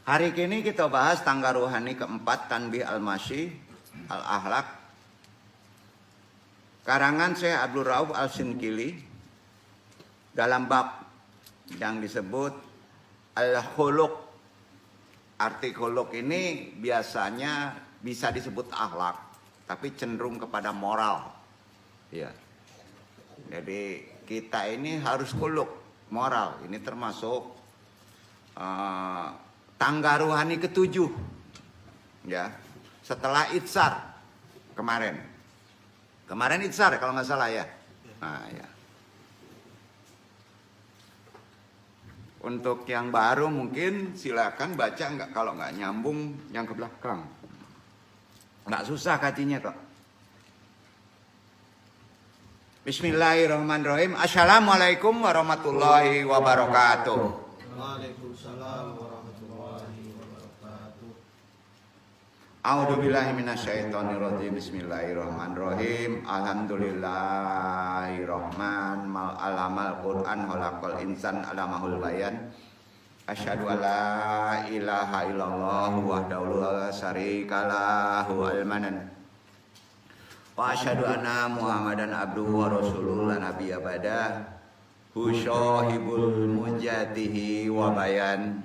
Hari ini kita bahas tangga rohani keempat, Tanbih Al-Masyi Al-Ahlak, karangan Syekh Abdul Rauf Al-Sinkili, dalam bab yang disebut Al-Khuluq. Arti khuluq ini biasanya bisa disebut akhlak, tapi cenderung kepada moral. Ya. Jadi kita ini harus khuluq, moral. Ini termasuk tangga rohani ketujuh, ya, setelah itsar kemarin itsar kalau nggak salah ya. Nah, ya. Untuk yang baru mungkin silakan baca, nggak, kalau nggak nyambung yang ke belakang, nggak susah kacinya kok. Bismillahirrahmanirrahim. Assalamualaikum warahmatullahi wabarakatuh. Waalaikumsalam warahmatullahi wabarakatuh. A'udzubillahi minasyaitonirrajim. Bismillahirrahmanirrahim. Alhamdulillahirrahman. Mal alamal Qur'an khalaqal insan alamahul bayan. Asyhadu an la ilaha illallah wahdahu la syarikalah wal manan. Wa asyhadu anna Muhammadan abduhu wa rasuluhu la nabiyya ba'dah. Husyahibul mujatihi wa bayan.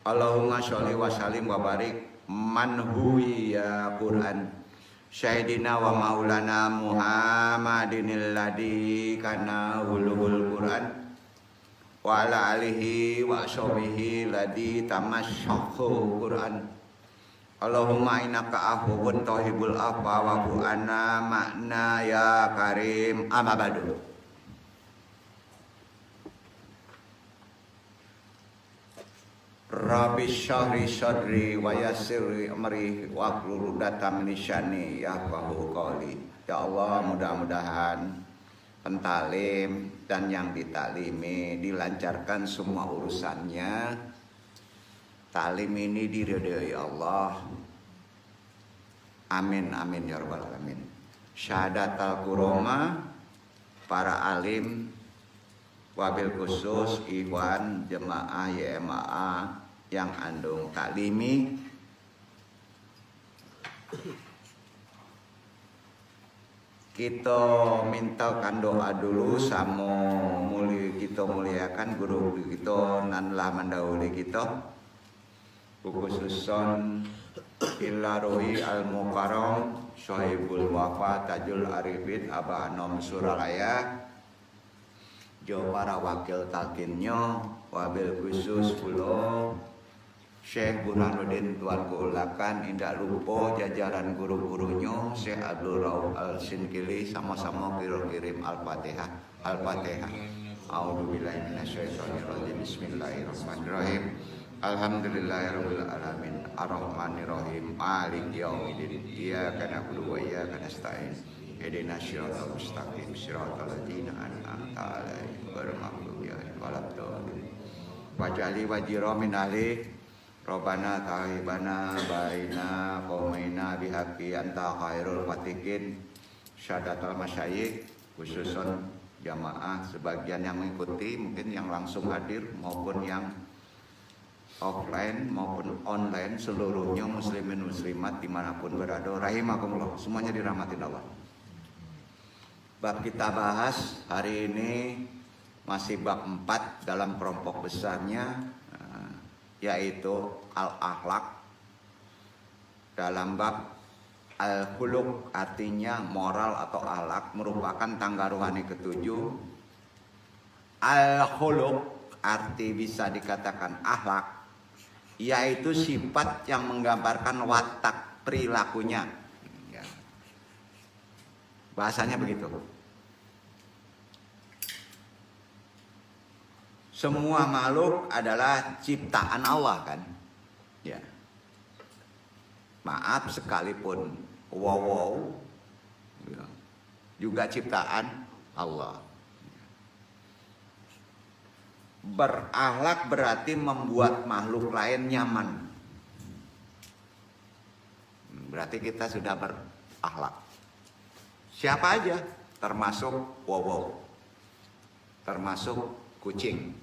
Allahumma sholli wa sallim wa barik man huya Qur'an syahidina wa maulana Muhammadinil ladzi kana hulul Qur'an wa ala alihi wa sahbihi ladzi tamasyakhu Qur'an. Allahumma innaka afuwun tuhibbul afwa wa'fu anna ma'na ya karim. Amma ba'du. Rabbi syahri sadri wa yassirli amri wa hlul 'uqdatam min lisani yafqahu qawli. Ya Allah, mudah-mudahan pentalim dan yang ditaklimi dilancarkan semua urusannya. Talim ini diridhoi Allah. Amin amin ya rabbal alamin. Syahadatul kurama, para alim, wabil khusus ikhwan jemaah YMAA yang andung taklimi, kita mintakan doa dulu sama kita muliakan guru kita nan lah mendahului kita, khususon Ilarohi Al-Mukarram Sohibul Wafa Tajul Arifin Abah Nom Suralaya, jo para wakil talkinnya, wabil khusus pulau Syekh Burhanuddin Tuan Keulakan, indah lupa jajaran guru-gurunya Syekh Abdul Rauf Al-Sinkili, sama-sama kirim Al-Fatihah. Al-Fatihah. A'udzubillahi minasyaitonirrajim. Bismillahirrahmanirrahim. Alhamdulillahirabbil alamin. Arrahmanirrahim. Maliki yaumiddin. Iyyaka na'budu wa iyyaka nasta'in. Ihdinas siratal mustaqim. Siratal ladzina an'amta 'alaihim ghairil maghdubi 'alaihim waladdallin. Waj'ali wajira min ahli Rabbana ta'ibana baina qaumaina bihaqqi anta khairul fatihin. Syahadatul masyayikh, khususon jamaah sebagian yang mengikuti, mungkin yang langsung hadir maupun yang offline maupun online, seluruhnya muslimin muslimat dimanapun berada, rahimakumullah, semuanya dirahmatin Allah. Bab kita bahas hari ini masih bab 4 dalam kelompok besarnya, yaitu al-akhlak. Dalam bab al-khuluq, artinya moral atau akhlak, merupakan tangga rohani ketujuh. Al-khuluq arti bisa dikatakan akhlak, yaitu sifat yang menggambarkan watak perilakunya. Bahasanya begitu. Semua makhluk adalah ciptaan Allah kan? Ya. Maaf sekalipun wow ya, juga ciptaan Allah. Berakhlak berarti membuat makhluk lain nyaman. Berarti kita sudah berakhlak. Siapa aja, termasuk wow, termasuk kucing,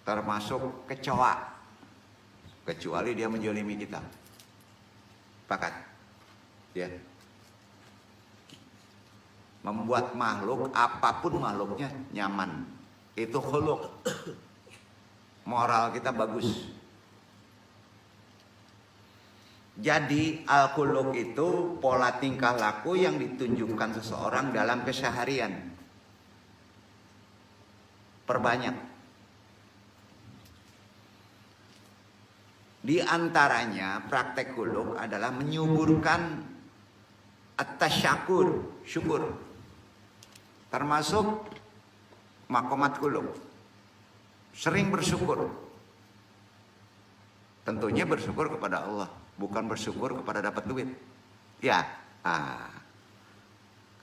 termasuk kecoa, kecuali dia menjolimi kita. Sepakat? Ya. Membuat makhluk, apapun makhluknya nyaman. Itu khuluq. Moral kita bagus. Jadi al-khuluq itu pola tingkah laku yang ditunjukkan seseorang dalam keseharian. Perbanyak. Di antaranya praktek khuluq adalah menyuburkan at-tasyakur, syukur. Termasuk maqamat khuluq. Sering bersyukur. Tentunya bersyukur kepada Allah, bukan bersyukur kepada dapat duit. Ya.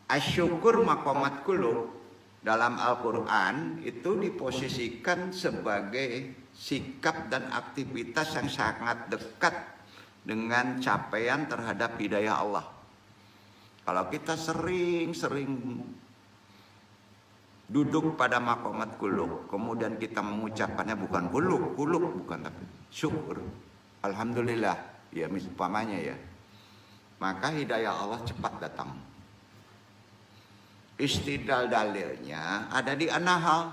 Asyukur maqamat khuluq dalam Al-Quran itu diposisikan sebagai sikap dan aktivitas yang sangat dekat dengan capaian terhadap hidayah Allah. Kalau kita sering-sering duduk pada maqamat khuluq, kemudian kita mengucapkannya bukan khuluq bukan, tapi syukur, alhamdulillah, ya misalnya ya, maka hidayah Allah cepat datang. Istidlal dalilnya ada di An-Nahl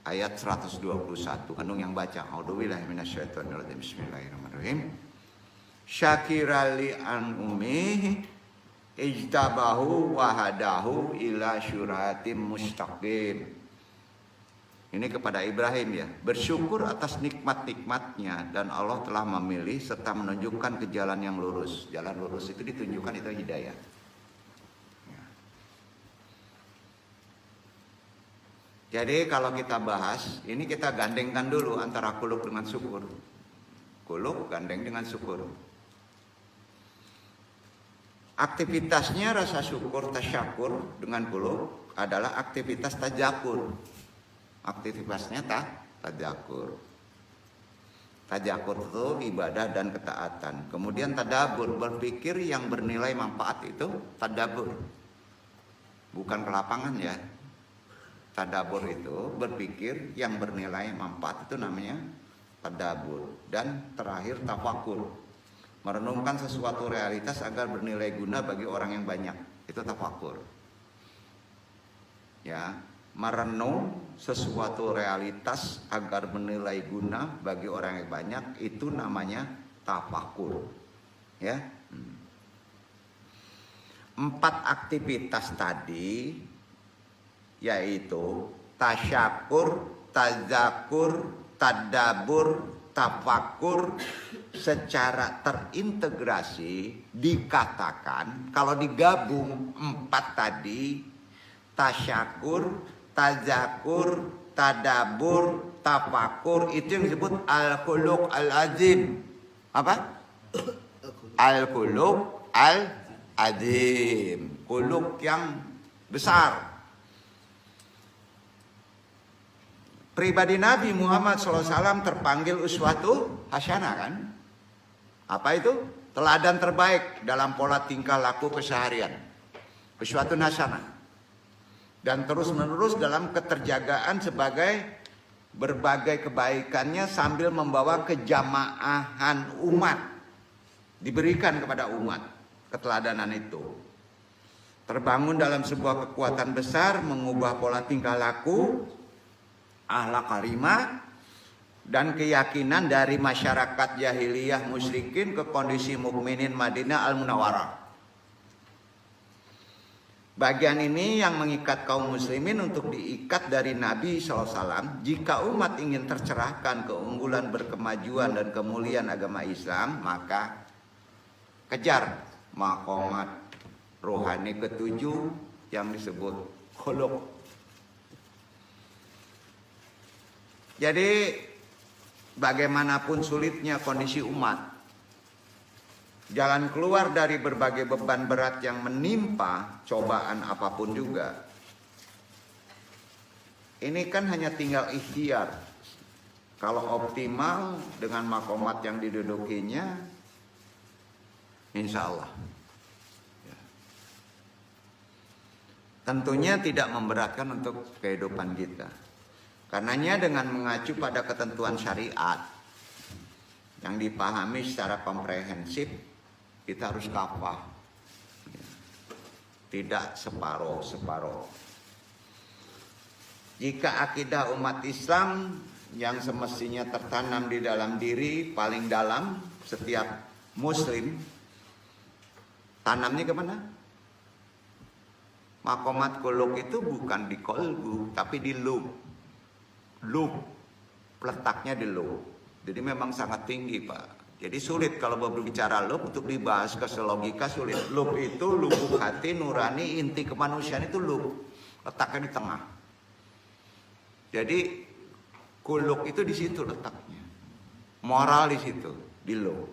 ayat 121. Anu yang baca, a'udzubillahi minasyaitonirrajim, bismillahirrahmanirrahim. Syakirali an ummihi ijtabahu wa hadahu ila syuratim mustaqim. Ini kepada Ibrahim ya, bersyukur atas nikmat-nikmatnya dan Allah telah memilih serta menunjukkan ke jalan yang lurus. Jalan lurus itu ditunjukkan, itu hidayah. Jadi kalau kita bahas, ini kita gandengkan dulu antara khuluq dengan syukur. Khuluq gandeng dengan syukur. Aktivitasnya rasa syukur, tasyakur dengan khuluq adalah aktivitas tajakur. Aktivitasnya tajakur. Tajakur itu ibadah dan ketaatan. Kemudian tadabur, berpikir yang bernilai manfaat itu tadabur. Bukan ke lapangan ya. Tadabur itu berpikir yang bernilai manfaat, itu namanya tadabur. Dan terakhir tafakur, merenungkan sesuatu realitas agar bernilai guna bagi orang yang banyak, itu tafakur. Ya, merenung sesuatu realitas agar bernilai guna bagi orang yang banyak, itu namanya tafakur. Ya. 4 aktivitas tadi, yaitu tasyakur, tazakur, tadabur, tafakur, secara terintegrasi dikatakan kalau digabung 4 tadi, tasyakur, tazakur, tadabur, tafakur, itu yang disebut al-khuluq al-azim. Apa? Al-khuluq al-azim, khuluq yang besar. Pribadi Nabi Muhammad SAW terpanggil uswatu hasanah kan? Apa itu? Teladan terbaik dalam pola tingkah laku keseharian. Uswatu hasanah. Dan terus menerus dalam keterjagaan sebagai berbagai kebaikannya sambil membawa kejamaahan umat. Diberikan kepada umat keteladanan itu. Terbangun dalam sebuah kekuatan besar, mengubah pola tingkah laku, akhlak karimah, dan keyakinan dari masyarakat jahiliyah musyrikin ke kondisi mukminin Madinah al-Munawwarah. Bagian ini yang mengikat kaum muslimin untuk diikat dari Nabi SAW. Jika umat ingin tercerahkan keunggulan, berkemajuan dan kemuliaan agama Islam, maka kejar maqamat rohani ketujuh yang disebut khuluq. Jadi bagaimanapun sulitnya kondisi umat, jalan keluar dari berbagai beban berat yang menimpa, cobaan apapun juga, ini kan hanya tinggal ikhtiar. Kalau optimal dengan maqamat yang didudukinya, insya Allah. Tentunya tidak memberatkan untuk kehidupan kita. Karenanya dengan mengacu pada ketentuan syariat, yang dipahami secara komprehensif, kita harus kafah, tidak separuh-separuh. Jika akidah umat Islam yang semestinya tertanam di dalam diri paling dalam setiap muslim, tanamnya kemana? Makomat kuluk itu bukan di kolbu, tapi di lub. Lub, letaknya di lub. Jadi memang sangat tinggi, Pak. Jadi sulit kalau berbicara lub untuk dibahas ke logika sulit. Lub itu lubuk hati nurani, inti kemanusiaan itu lub. Letaknya di tengah. Jadi kuluk itu di situ letaknya. Moral di situ, di lub.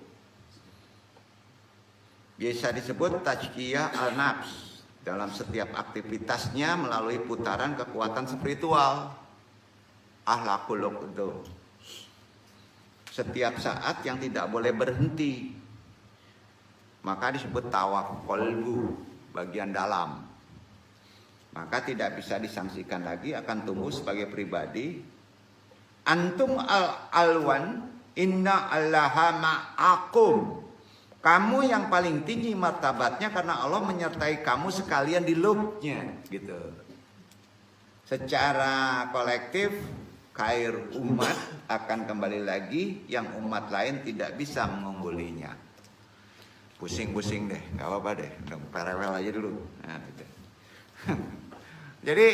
Biasa disebut tajkiyah al-nafs. Dalam setiap aktivitasnya melalui putaran kekuatan spiritual. Akhlakul itu. Setiap saat yang tidak boleh berhenti. Maka disebut tawaf kolbu, bagian dalam. Maka tidak bisa disangsikan lagi akan tumbuh sebagai pribadi. Antum al-alwan inna allaha ma'akum. Kamu yang paling tinggi martabatnya karena Allah menyertai kamu sekalian di lubnya, gitu. Secara kolektif, khair umat akan kembali lagi yang umat lain tidak bisa mengunggulinya. Pusing-pusing deh, nggak apa-apa deh, perewel aja dulu. Nah, gitu. Jadi,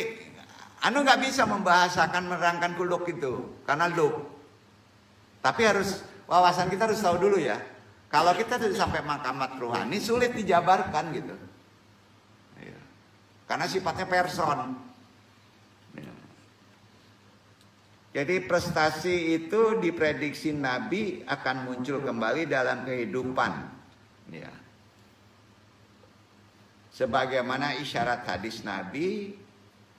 anu nggak bisa membahasakan menerangkan kuluk itu karena lub. Tapi harus wawasan kita harus tahu dulu ya. Kalau kita sudah sampai makamat rohani sulit dijabarkan gitu. Ya. Karena sifatnya person. Ya. Jadi prestasi itu diprediksi Nabi akan muncul kembali dalam kehidupan. Ya. Sebagaimana isyarat hadis Nabi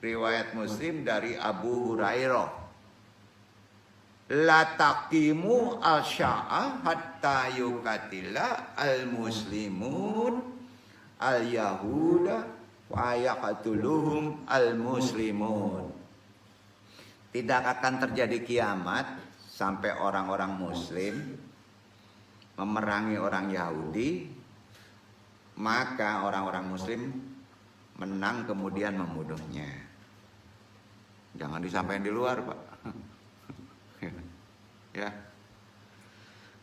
riwayat Muslim dari Abu Hurairah. La taqimu al-sya'ah hatta yukatila al-muslimun al-yahuda wa yaqtuluhum al-muslimun. Tidak akan terjadi kiamat sampai orang-orang muslim memerangi orang Yahudi, maka orang-orang muslim menang kemudian membunuhnya. Jangan disampaikan di luar, Pak. Ya.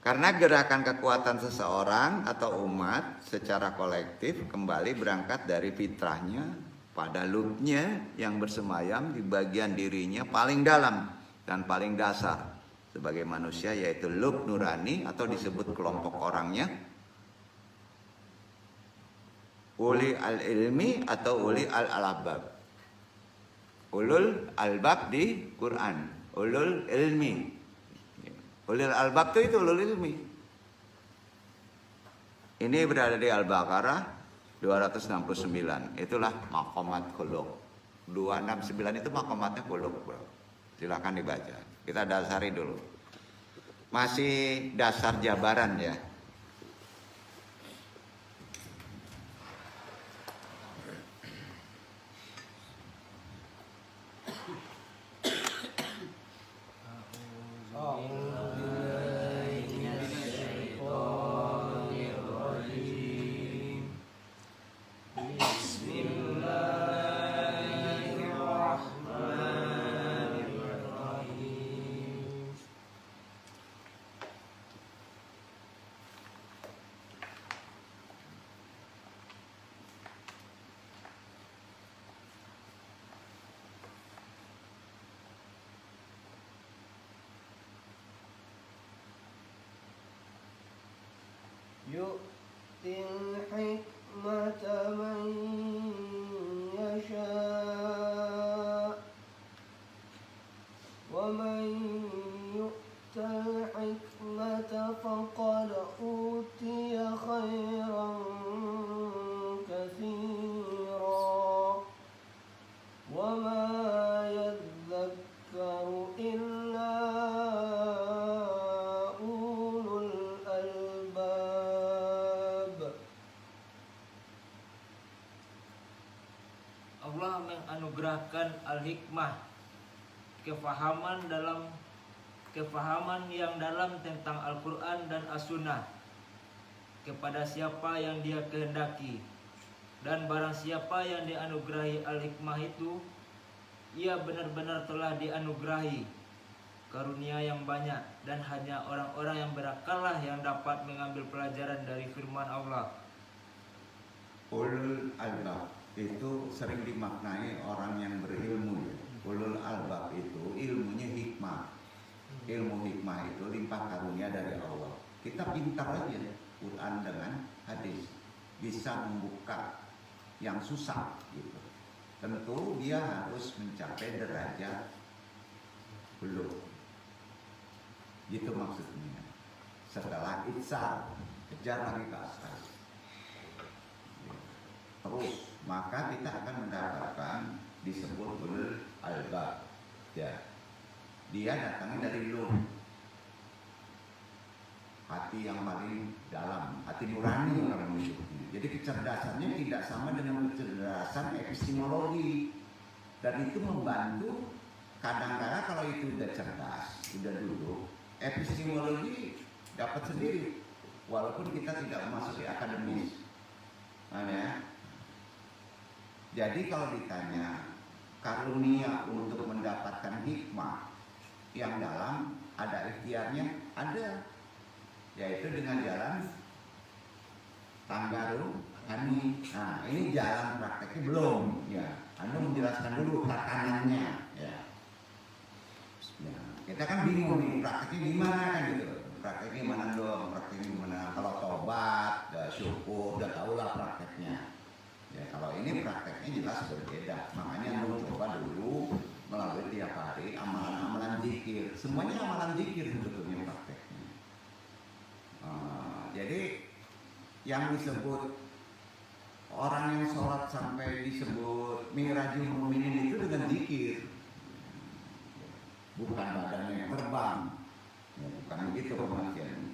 Karena gerakan kekuatan seseorang atau umat secara kolektif kembali berangkat dari fitrahnya pada lubnya yang bersemayam di bagian dirinya paling dalam dan paling dasar sebagai manusia, yaitu lub nurani atau disebut kelompok orangnya uli al-ilmi atau uli al-albab. Ulul albab di Quran, ulul ilmi. Ulul albab itu ulul ilmi. Ini berada di Al-Baqarah 269. Itulah maqamat khuluq. 269 itu maqamatnya khuluq, Bro. Silakan dibaca. Kita dasari dulu. Masih dasar jabaran ya. يؤتي الحكمة من يشاء ومن يؤت الحكمة فقد أوتي خيرا كثيرا وما يذكر إلا Allah menganugerahkan al-hikmah, kefahaman dalam kefahaman yang dalam tentang Al-Quran dan As-Sunnah kepada siapa yang dia kehendaki. Dan barang siapa yang dianugerahi al-hikmah itu, ia benar-benar telah dianugerahi karunia yang banyak, dan hanya orang-orang yang berakallah yang dapat mengambil pelajaran dari firman Allah. Ulul albab itu sering dimaknai orang yang berilmu. Ulul albab itu ilmunya hikmah. Ilmu hikmah itu limpah karunia dari Allah. Kita pintar aja Quran dengan hadis, bisa membuka yang susah gitu. Tentu dia harus mencapai derajat belum. Gitu maksudnya. Setelah itsar, kejar lagi ke atas. Terus maka kita akan mendapatkan disebut ulul albab. Ya. Dia datangnya dari lub, hati yang paling dalam, hati nurani orang menyebutnya. Jadi kecerdasannya tidak sama dengan kecerdasan epistemologi, dan itu membantu. Kadang-kadang kalau itu udah cerdas, udah duduk, epistemologi dapat sendiri, walaupun kita tidak masuk di akademis. Ya. Jadi kalau ditanya karunia untuk mendapatkan hikmah yang dalam, ada ikhtiarnya, ada, yaitu dengan jalan tanggaru ani. Nah, ini jalan prakteknya belum, ya. Anu menjelaskan dulu tatanannya, ya. Ya, kita kan bingung nih prakteknya gimana kan gitu. Prakteknya gimana dong? Prakteknya gimana? Kalau tobat, syukur, udah tau lah prakteknya. Ya, kalau ini prakteknya jelas berbeda. Makanya lu coba dulu melalui tiap hari amalan-amalan zikir. Semuanya amalan zikir sebetulnya prakteknya. Jadi yang disebut orang yang sholat sampai disebut mirajul mu'minin itu dengan zikir, bukan badannya yang terbang, ya, bukan begitu pengertiannya.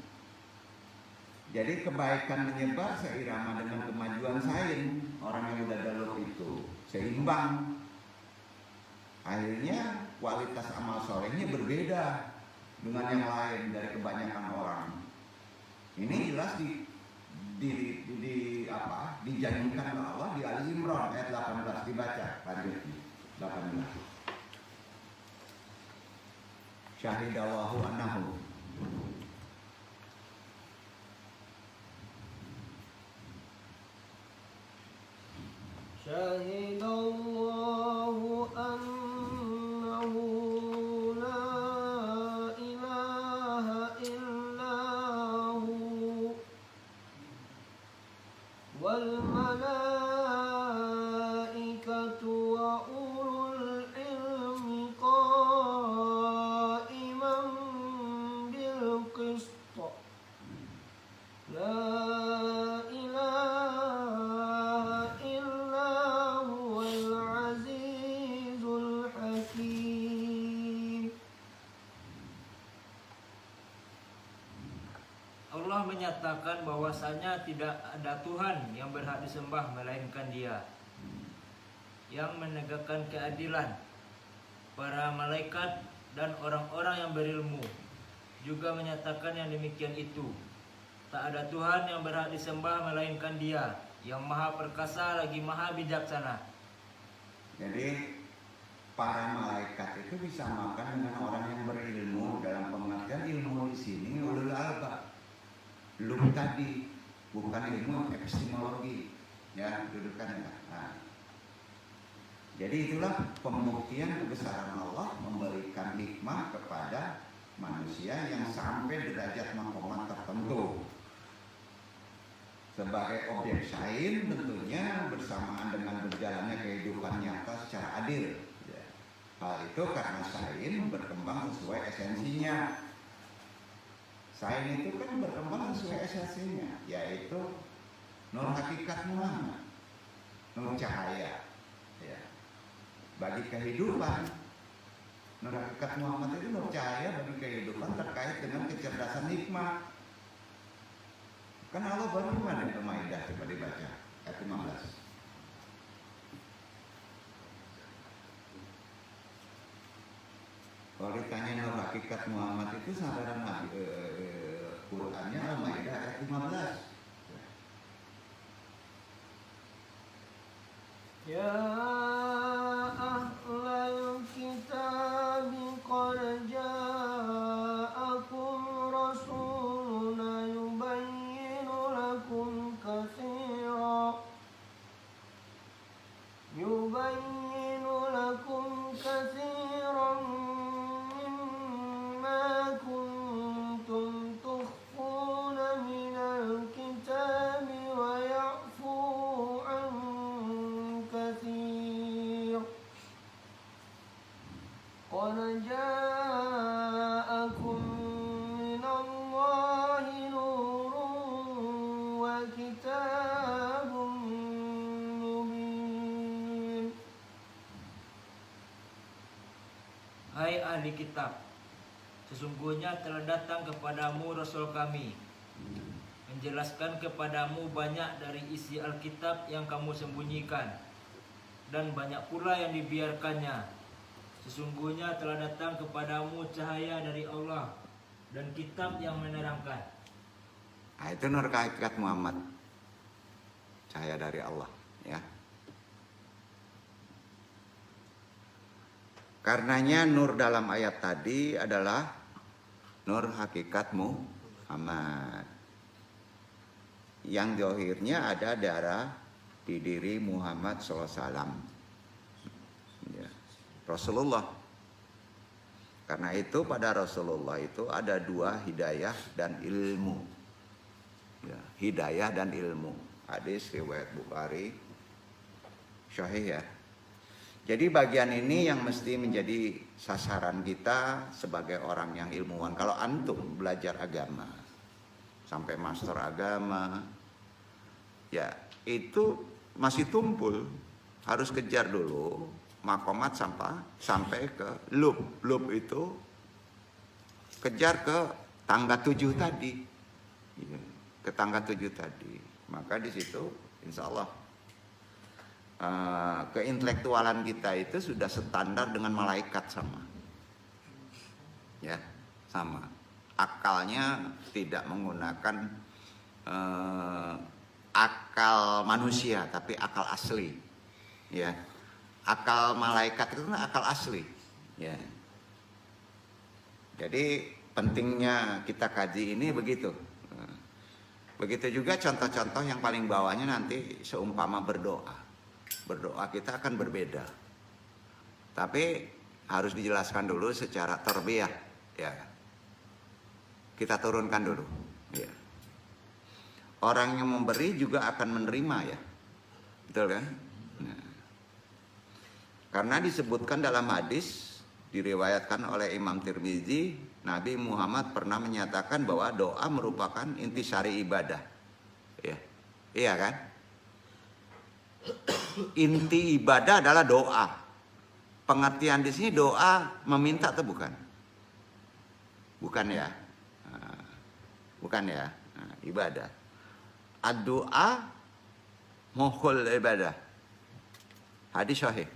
Jadi kebaikan menyebar seirama dengan kemajuan sains. Orang yang udah dalam itu seimbang. Akhirnya kualitas amal solehnya berbeda dengan yang lain dari kebanyakan orang. Ini jelas dijanjikan oleh Allah di Ali Imran ayat 18, dibaca lanjut 18. Syahidallahu annahu Syahidallahu annahu la ilaha illahu wal malaikatu wa ulul ilmi qa'iman bil qist. La menyatakan bahwasanya tidak ada Tuhan yang berhak disembah melainkan Dia, yang menegakkan keadilan. Para malaikat dan orang-orang yang berilmu juga menyatakan yang demikian itu. Tak ada Tuhan yang berhak disembah melainkan Dia, yang maha perkasa lagi maha bijaksana. Jadi para malaikat itu bisa makan dengan orang yang berilmu, dalam pengertian ilmu di sini ulul albab. Belum tadi, bukan ilmu epistemologi, ya dudukannya. Nah, jadi itulah pembuktian kebesaran Allah memberikan hikmah kepada manusia yang sampai derajat makomat tertentu. Sebagai objek sains tentunya bersamaan dengan berjalannya kehidupan nyata secara adil. Hal itu karena sains berkembang sesuai esensinya. Sains itu kan berkembang sesuai esensinya, yaitu nur hakikat Muhammad, nur cahaya. Ya. Bagi kehidupan, nur hakikat Muhammad itu nur cahaya bagi kehidupan terkait dengan kecerdasan hikmah. Kan Allah berfirman di Al-Maidah, coba dibaca ayat 15. Kalau ditanya nur hakikat Muhammad itu saudara Nabi Qurannya Al-Maidah ayat 15. يا أهل الكتاب قد جاءكم رسولنا يبين لكم كثيرا مما كنتم تخفون من الكتاب ويعفو عن كثير قد جاءكم من الله نور وكتاب مبين. Hai ahli kitab, sesungguhnya telah datang kepadamu Rasul kami, menjelaskan kepadamu banyak dari isi Alkitab yang kamu sembunyikan, dan banyak pula yang dibiarkannya. Sesungguhnya telah datang kepadamu cahaya dari Allah dan kitab yang menerangkan. Nah, itu nur hakikat Muhammad, cahaya dari Allah, ya. Karenanya nur dalam ayat tadi adalah nur hakikat Muhammad. Yang zahirnya ada darah di diri Muhammad SAW, ya, Rasulullah. Karena itu pada Rasulullah itu ada dua hidayah dan ilmu, ya, hidayah dan ilmu. Hadis riwayat Bukhari, sahih, ya. Jadi bagian ini yang mesti menjadi sasaran kita sebagai orang yang ilmuwan. Kalau antum belajar agama sampai master agama, ya itu masih tumpul. Harus kejar dulu makomat sampai ke lub. Lub itu kejar ke tangga 7 tadi, ya, ke tangga 7 tadi. Maka di situ insya Allah keintelektualan kita itu sudah standar dengan malaikat, sama, ya, sama. Akalnya tidak menggunakan akal manusia, tapi akal asli, ya. Akal malaikat itu akal asli, ya. Jadi pentingnya kita kaji ini begitu. Begitu juga contoh-contoh yang paling bawahnya nanti seumpama berdoa. Berdoa kita akan berbeda, tapi harus dijelaskan dulu secara tarbiyah, ya. Kita turunkan dulu, ya. Orang yang memberi juga akan menerima, ya, betul kan? Nah, karena disebutkan dalam hadis diriwayatkan oleh Imam Tirmizi, Nabi Muhammad pernah menyatakan bahwa doa merupakan intisari ibadah, ya, iya kan? Inti ibadah adalah doa. Pengertian di sini doa meminta atau bukan? Bukan, ya. Bukan, ya. Ibadah. Ad-doa mukhul ibadah. Hadis sahih.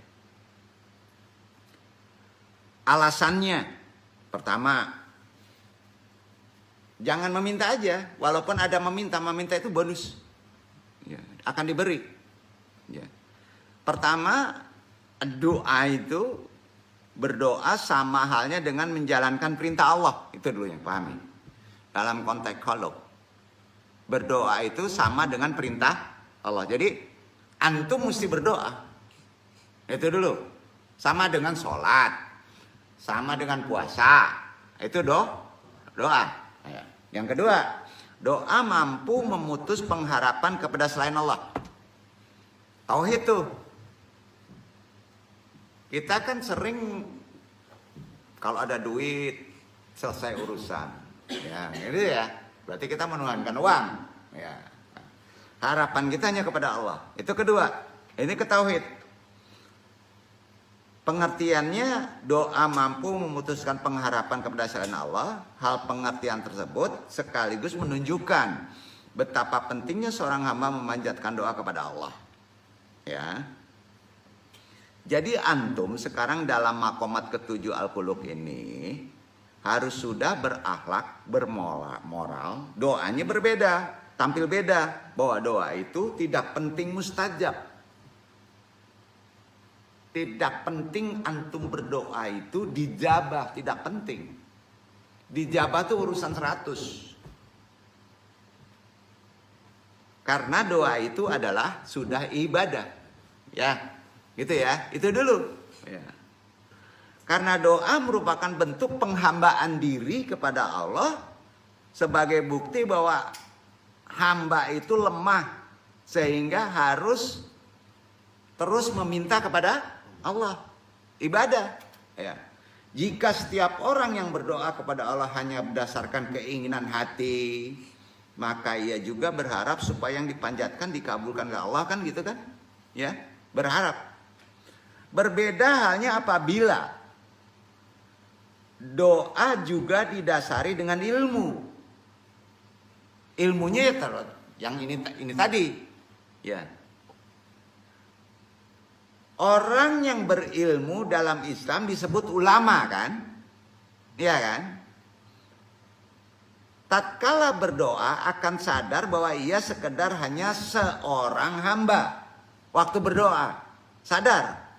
Alasannya pertama, jangan meminta aja. Walaupun ada meminta itu bonus, ya, akan diberi. Ya. Pertama, doa itu berdoa sama halnya dengan menjalankan perintah Allah. Itu dulu yang pahami. Dalam konteks kholok, berdoa itu sama dengan perintah Allah. Jadi antum mesti berdoa. Itu dulu. Sama dengan sholat, sama dengan puasa. Itu doa. Ya. Yang kedua, doa mampu memutus pengharapan kepada selain Allah. Tauhid tuh. Kita kan sering kalau ada duit selesai urusan, ya, gitu ya. Berarti kita menuhankan uang, ya. Harapan kita hanya kepada Allah. Itu kedua. Ini ke tauhid. Pengertiannya doa mampu memutuskan pengharapan kepada selain Allah. Hal pengertian tersebut sekaligus menunjukkan betapa pentingnya seorang hamba memanjatkan doa kepada Allah. Ya. Jadi antum sekarang dalam makomat ke-7 Al-Khuluq ini harus sudah berakhlak, bermoral, doanya berbeda, tampil beda. Bahwa doa itu tidak penting mustajab. Tidak penting antum berdoa itu dijabah, tidak penting. Dijabah itu urusan 100. Karena doa itu adalah sudah ibadah. Ya. Gitu ya, itu dulu. Ya. Karena doa merupakan bentuk penghambaan diri kepada Allah sebagai bukti bahwa hamba itu lemah sehingga harus terus meminta kepada Allah. Ibadah. Ya. Jika setiap orang yang berdoa kepada Allah hanya berdasarkan keinginan hati, maka ia juga berharap supaya yang dipanjatkan dikabulkan oleh Allah, kan gitu kan? Ya, berharap. Berbeda halnya apabila doa juga didasari dengan ilmu. Ilmunya ya yang ini tadi. Ya. Orang yang berilmu dalam Islam disebut ulama kan? Iya kan? Tatkala berdoa akan sadar bahwa ia sekedar hanya seorang hamba. Waktu berdoa sadar.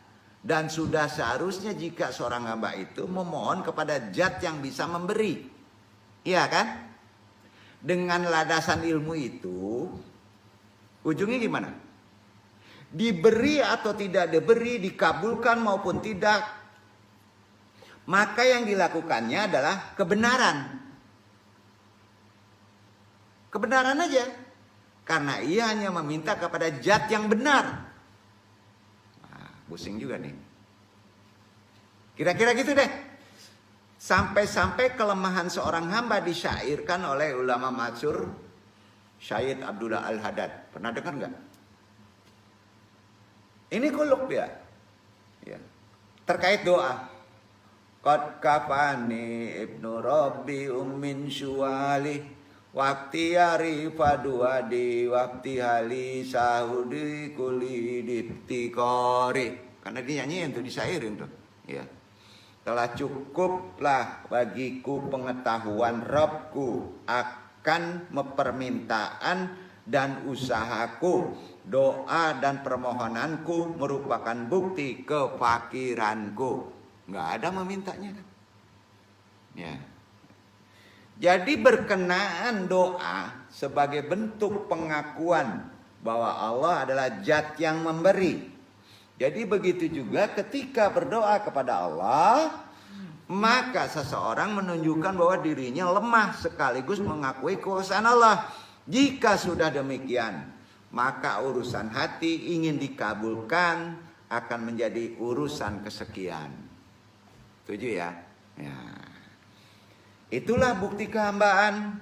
Dan sudah seharusnya jika seorang hamba itu memohon kepada zat yang bisa memberi. Iya kan? Dengan landasan ilmu itu, ujungnya gimana? Diberi atau tidak diberi, dikabulkan maupun tidak, maka yang dilakukannya adalah kebenaran. Kebenaran aja. Karena ia hanya meminta kepada zat yang benar. Pusing juga nih. Kira-kira gitu deh. Sampai-sampai kelemahan seorang hamba disyairkan oleh ulama masyhur Syed Abdullah Al-Haddad. Pernah dengar nggak? Ini khuluq dia. Ya. Terkait doa. Qad kafani ibnu rabbi ummin syuwali wakti yari faduadi wakti hali sahudi kuli diptikori. Karena dia nyanyiin tuh, disairin tuh. Ya. Telah cukuplah bagiku pengetahuan Rabbku akan permintaan dan usahaku. Doa dan permohonanku merupakan bukti kefakiranku. Nggak ada memintanya kan. Ya. Jadi berkenaan doa sebagai bentuk pengakuan bahwa Allah adalah zat yang memberi. Jadi begitu juga ketika berdoa kepada Allah, maka seseorang menunjukkan bahwa dirinya lemah sekaligus mengakui kuasaan Allah. Jika sudah demikian, maka urusan hati ingin dikabulkan akan menjadi urusan kesekian. Setuju ya? Ya. Itulah bukti kehambaan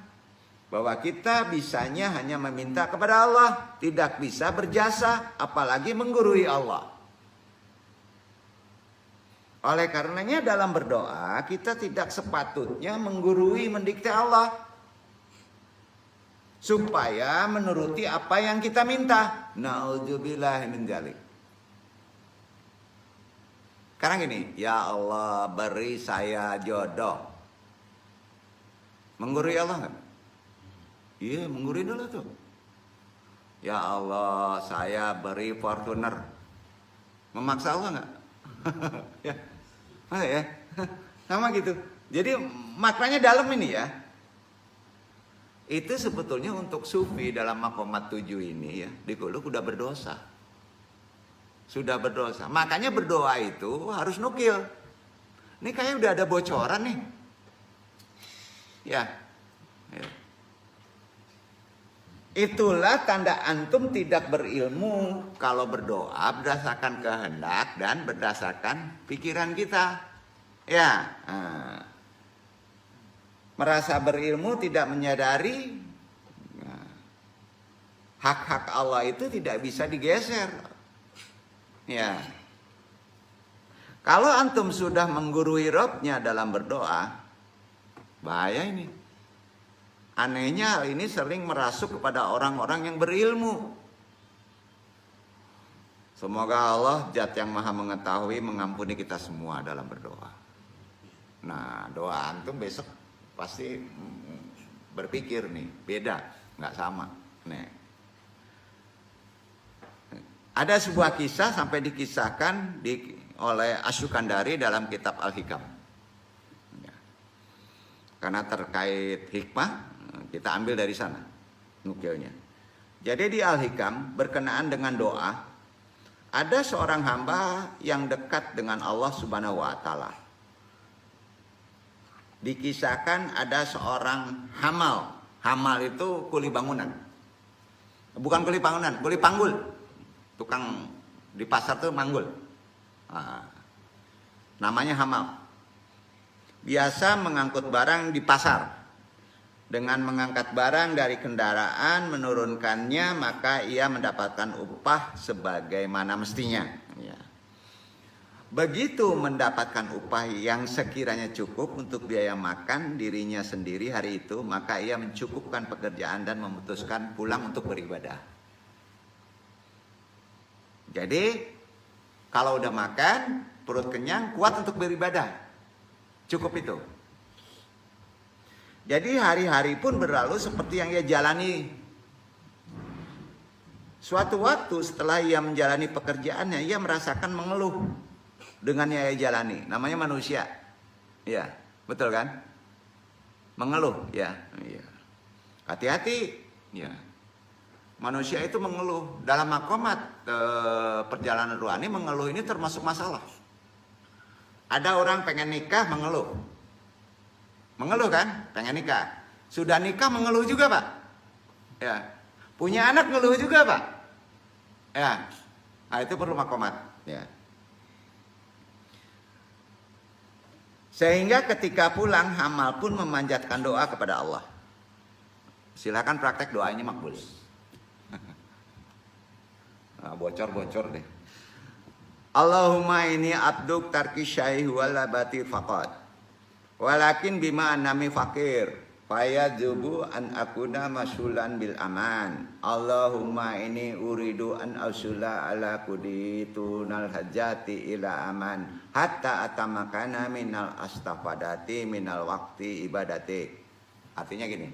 bahwa kita bisanya hanya meminta kepada Allah, tidak bisa berjasa, apalagi menggurui Allah. Oleh karenanya dalam berdoa kita tidak sepatutnya menggurui, mendikte Allah supaya menuruti apa yang kita minta. Na'udzubillah min dzalik. Sekarang gini, ya Allah beri saya jodoh. Menggurui Allah nggak? Iya, menggurui dulu tuh. Ya Allah, saya beri Fortuner. Memaksa Allah nggak? Ya, ya, sama gitu. Jadi maknanya dalam ini ya. Itu sebetulnya untuk sufi dalam makomat 7 ini ya, di Khuluq udah berdosa. Sudah berdosa. Makanya berdoa itu harus nukil. Ini kayaknya udah ada bocoran nih. Ya. Itulah tanda antum tidak berilmu kalau berdoa berdasarkan kehendak dan berdasarkan pikiran kita. Ya. Merasa berilmu tidak menyadari hak-hak Allah itu tidak bisa digeser. Ya. Kalau antum sudah menggurui Rabbnya dalam berdoa, bahaya ini. Anehnya hal ini sering merasuk kepada orang-orang yang berilmu. Semoga Allah Zat yang Maha Mengetahui mengampuni kita semua dalam berdoa. Nah, doa antum besok pasti berpikir nih, beda, nggak sama. Nih. Ada sebuah kisah sampai dikisahkan oleh Asy-Syukandari dalam kitab Al-Hikam. Ya. Karena terkait hikmah, kita ambil dari sana nukilnya. Jadi di Al-Hikam berkenaan dengan doa, ada seorang hamba yang dekat dengan Allah Subhanahu wa taala. Dikisahkan ada seorang hamal. Hamal itu kuli bangunan. Bukan kuli bangunan, kuli panggul. Tukang di pasar tuh manggul. Nah, namanya hamal. Biasa mengangkut barang di pasar. Dengan mengangkat barang dari kendaraan, menurunkannya, maka ia mendapatkan upah sebagaimana mestinya. Ya. Begitu mendapatkan upah yang sekiranya cukup untuk biaya makan dirinya sendiri hari itu, maka ia mencukupkan pekerjaan dan memutuskan pulang untuk beribadah. Jadi, kalau udah makan, perut kenyang, kuat untuk beribadah. Cukup itu. Jadi hari-hari pun berlalu seperti yang ia jalani. Suatu waktu setelah ia menjalani pekerjaannya, ia merasakan mengeluh dengan yang ia jalani. Namanya manusia. Ya, betul kan? Mengeluh, ya. Hati-hati. Ya. Manusia itu mengeluh. Dalam maqamat perjalanan rohani, mengeluh ini termasuk masalah. Ada orang pengen nikah mengeluh. Mengeluh kan? Pengen nikah. Sudah nikah mengeluh juga, Pak. Ya. Punya anak ngeluh juga, Pak. Ya. Nah, itu perlu makomat. Ya. Sehingga ketika pulang, hamal pun memanjatkan doa kepada Allah. Silakan praktek doa ini makbul. Nah, bocor-bocor deh. Allahumma ini abduk tarki syaihi walabati faqad. Walakin bima anami fakir fayajubu an akuna masulan bil aman. Allahumma ini uridu an ausula ala kuditunal hajati ila aman hatta atamakana minal astafadati minal wakti ibadati. Artinya gini,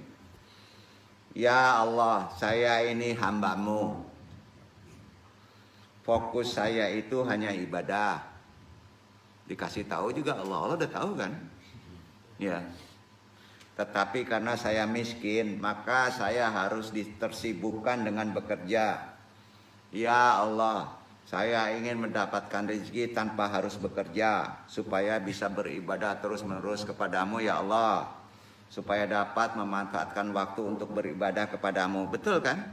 ya Allah, saya ini hambamu, fokus saya itu hanya ibadah. Dikasih tahu juga Allah udah tahu kan. Ya, tetapi karena saya miskin, maka saya harus tersibukkan dengan bekerja. Ya Allah, saya ingin mendapatkan rezeki tanpa harus bekerja, supaya bisa beribadah terus-menerus kepadamu ya Allah, supaya dapat memanfaatkan waktu untuk beribadah kepadamu. Betul kan?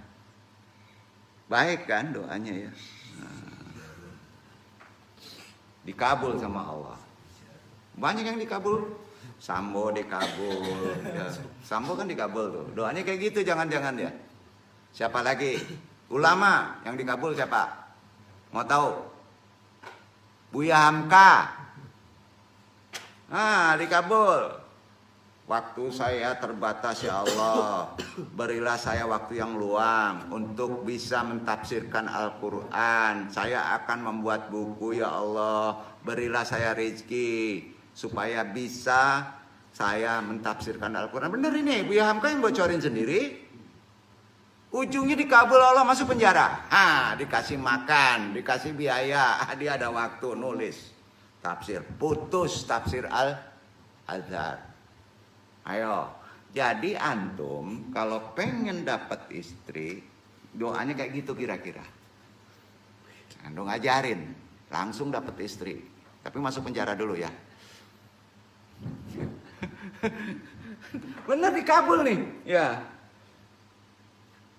Baik kan doanya ya? Dikabul sama Allah. Banyak yang dikabul. Sambo dikabul, ya. Sambo kan dikabul tuh. Doanya kayak gitu, jangan-jangan ya. Siapa lagi? Ulama yang dikabul siapa? Mau tahu? Buya Hamka. Dikabul. Waktu saya terbatas ya Allah. Berilah saya waktu yang luang untuk bisa mentafsirkan Al-Quran. Saya akan membuat buku ya Allah. Berilah saya rezeki supaya bisa saya mentafsirkan Al-Quran. Bener ini, Buya Hamka yang bocorin sendiri. Ujungnya dikabul Allah, masuk penjara. Dikasih makan, dikasih biaya. Dia ada waktu nulis tafsir. Putus tafsir Al-Azhar. Ayo, jadi antum kalau pengen dapat istri, doanya kayak gitu kira-kira. Antum ngajarin, langsung dapat istri. Tapi masuk penjara dulu ya. Benar dikabul nih, ya.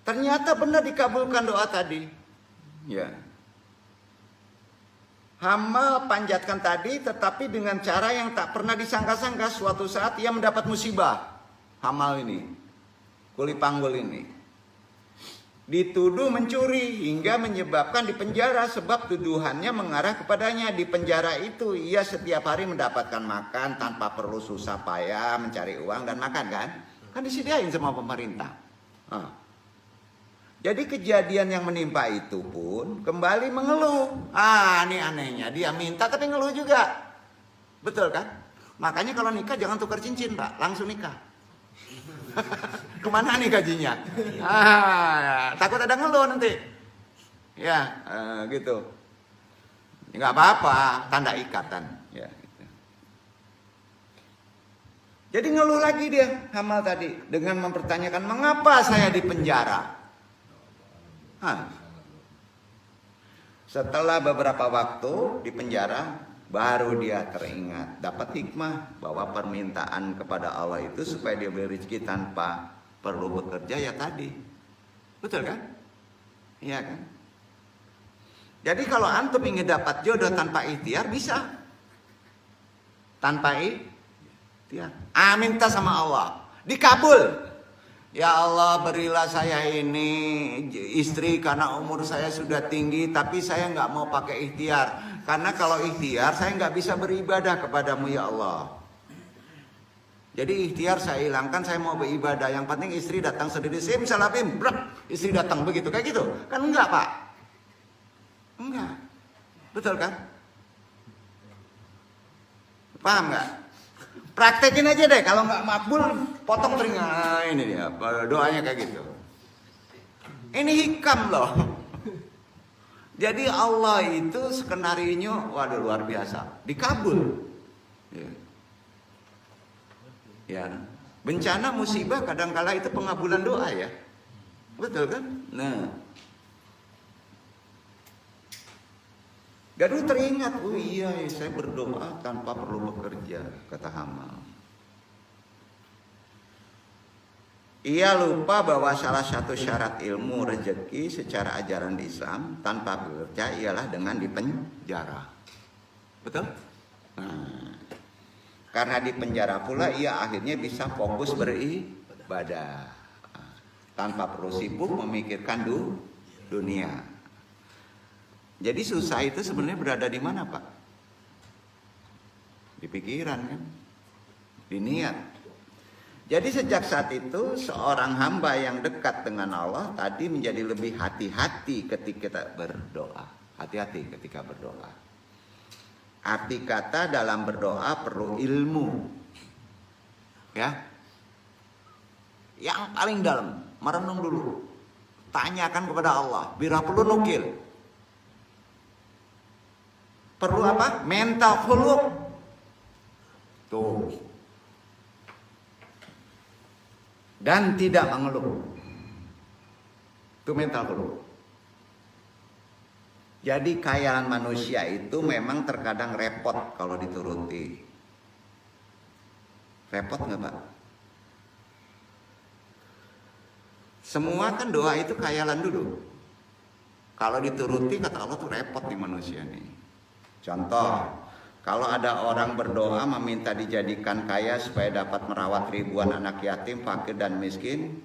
Ternyata benar dikabulkan doa tadi, ya. Hamba panjatkan tadi, tetapi dengan cara yang tak pernah disangka-sangka. Suatu saat ia mendapat musibah. Hamal ini, kuli panggul ini, dituduh mencuri hingga menyebabkan dipenjara sebab tuduhannya mengarah kepadanya. Di penjara itu ia setiap hari mendapatkan makan tanpa perlu susah payah mencari uang dan makan kan disediain sama pemerintah. Jadi kejadian yang menimpa itu pun kembali mengeluh. Ini anehnya, dia minta tapi ngeluh juga. Betul kan? Makanya kalau nikah jangan tukar cincin, Pak. Langsung nikah. Kemana nih gajinya? Takut ada ngeluh nanti. Ya, gitu. Nggak apa-apa, tanda ikatan. Ya, gitu. Jadi ngeluh lagi dia, Hamal tadi. Dengan mempertanyakan, mengapa saya di penjara? Setelah beberapa waktu di penjara, baru dia teringat, dapat hikmah bahwa permintaan kepada Allah itu supaya dia beri rezeki tanpa perlu bekerja ya tadi. Betul kan? Iya kan? Jadi kalau antum ingin dapat jodoh tanpa ikhtiar bisa. Tanpa ikhtiar. Minta sama Allah, dikabul. Ya Allah, berilah saya ini istri karena umur saya sudah tinggi, tapi saya nggak mau pakai ikhtiar. Karena kalau ikhtiar saya nggak bisa beribadah kepadamu ya Allah. Jadi ikhtiar saya hilangkan, saya mau beribadah. Yang penting istri datang sendiri, simsalabim, brak, istri datang begitu, kayak gitu. Kan enggak, Pak? Enggak. Betul kan? Paham nggak? Praktekin aja deh, kalau nggak makbul potong telinga. Ini dia, doanya kayak gitu. Ini hikam loh. Jadi Allah itu skenarionya, waduh luar biasa, dikabul. Ya, bencana musibah kadangkala itu pengabulan doa ya, betul kan? Nah, Gaduh teringat, oh iya saya berdoa tanpa perlu bekerja, kata Hamal. Ia lupa bahwa salah satu syarat ilmu rezeki secara ajaran Islam tanpa bekerja ialah dengan dipenjara. Betul? Nah, karena dipenjara pula ia akhirnya bisa fokus beribadah. Tanpa perlu sibuk memikirkan dunia. Jadi susah itu sebenarnya berada di mana, Pak? Di pikiran kan? Di niat. Jadi sejak saat itu seorang hamba yang dekat dengan Allah tadi menjadi lebih hati-hati ketika berdoa. Hati-hati ketika berdoa. Arti kata dalam berdoa perlu ilmu. Ya. Yang paling dalam, merenung dulu. Tanyakan kepada Allah, bila perlu nukil. Perlu apa? Mental khuluk. Tuh. Dan tidak mengeluh. Itu mental khuluk. Jadi khayalan manusia itu memang terkadang repot kalau dituruti. Repot nggak, Pak? Semua kan doa itu khayalan dulu. Kalau dituruti kata Allah tuh repot di manusia nih. Contoh, kalau ada orang berdoa meminta dijadikan kaya supaya dapat merawat ribuan anak yatim, fakir dan miskin.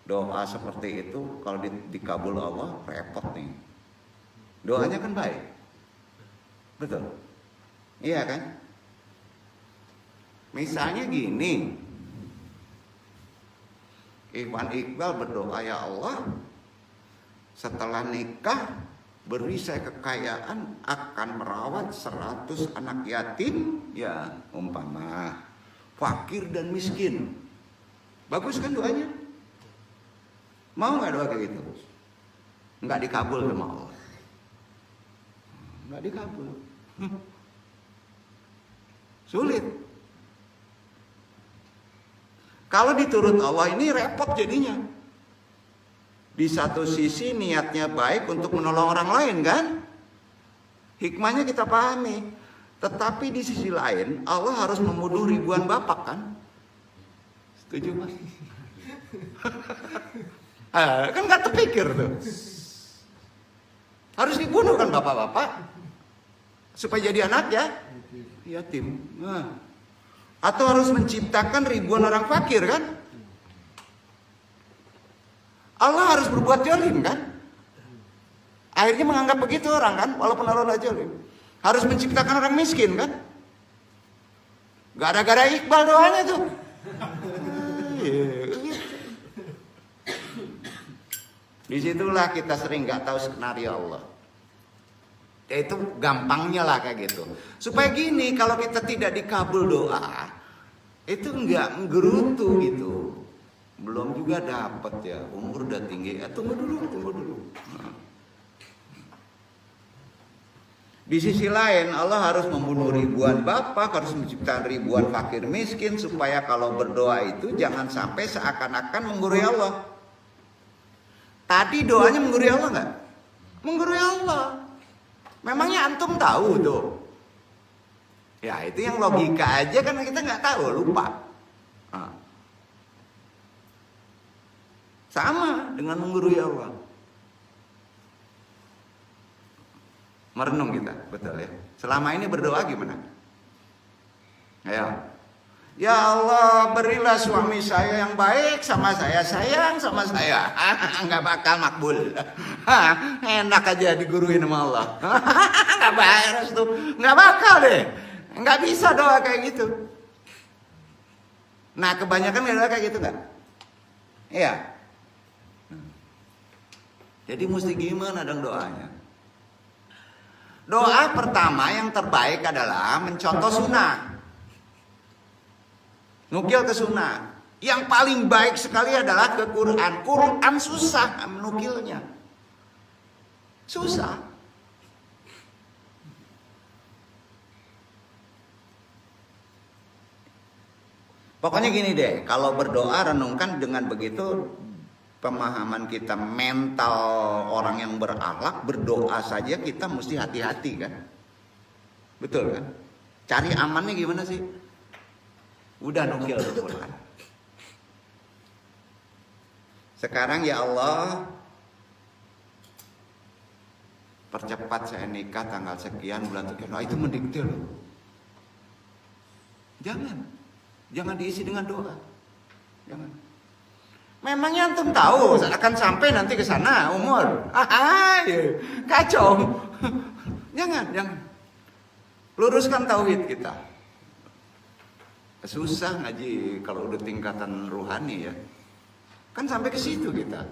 Doa seperti itu kalau dikabul Allah repot nih. Doanya kan baik. Betul? Iya kan? Misalnya gini. Ikhwan Iqbal berdoa, ya Allah, setelah nikah beri saya kekayaan akan merawat 100 anak yatim, ya umpama fakir dan miskin. Bagus kan doanya? Mau nggak doa kayak gitu? Nggak dikabul sama Allah. Nggak dikabul. Sulit. Kalau diturut Allah ini repot jadinya. Di satu sisi niatnya baik untuk menolong orang lain kan? Hikmahnya kita pahami. Tetapi di sisi lain Allah harus membunuh ribuan bapak kan? Setuju Mas? Kan gak terpikir tuh. Harus dibunuh kan bapak-bapak supaya jadi anak ya yatim. Atau harus menciptakan ribuan orang fakir kan? Allah harus berbuat zalim kan? Akhirnya menganggap begitu orang kan, walaupun Allah tidak zalim. Harus menciptakan orang miskin kan? Gara-gara Iqbal doanya tuh. Disitulah kita sering nggak tahu skenario Allah. Ya itu gampangnya lah kayak gitu. Supaya gini, kalau kita tidak dikabul doa, itu nggak menggerutu gitu. Belum juga dapat ya, umur udah tinggi. Tunggu dulu. Nah. Di sisi lain Allah harus membunuh ribuan bapak, harus menciptakan ribuan fakir miskin supaya kalau berdoa itu jangan sampai seakan-akan menggurui Allah. Tadi doanya menggurui Allah nggak? Menggurui Allah. Memangnya antum tahu tuh? Ya itu yang logika aja kan kita nggak tahu, lupa. Nah. Sama dengan menggurui Allah. Merenung kita, betul ya. Selama ini berdoa gimana? Ayo. Ya Allah, berilah suami saya yang baik sama saya, sayang sama saya. Nggak bakal makbul. Enak aja diguruin sama Allah. Nggak bayar tuh, nggak bakal deh. Nggak bisa doa kayak gitu. Nah, kebanyakan doa kayak gitu nggak? Iya. Jadi mesti gimana dong doanya? Doa pertama yang terbaik adalah mencontoh sunnah. Nukil ke sunnah. Yang paling baik sekali adalah ke Quran. Quran susah menukilnya. Susah. Pokoknya gini deh, kalau berdoa renungkan dengan begitu pemahaman kita mental orang yang berakhlak, berdoa saja kita mesti hati-hati kan. Betul kan? Cari amannya gimana sih? Udah nukil ke Quran. Sekarang ya Allah, percepat saya nikah tanggal sekian bulan sekian. Itu mendikte loh. Jangan diisi dengan doa. Jangan. Memangnya antum tahu akan sampai nanti ke sana umur? Kacau. Jangan. Luruskan tauhid kita. Susah ngaji kalau udah tingkatan ruhani ya. Kan sampai ke situ kita.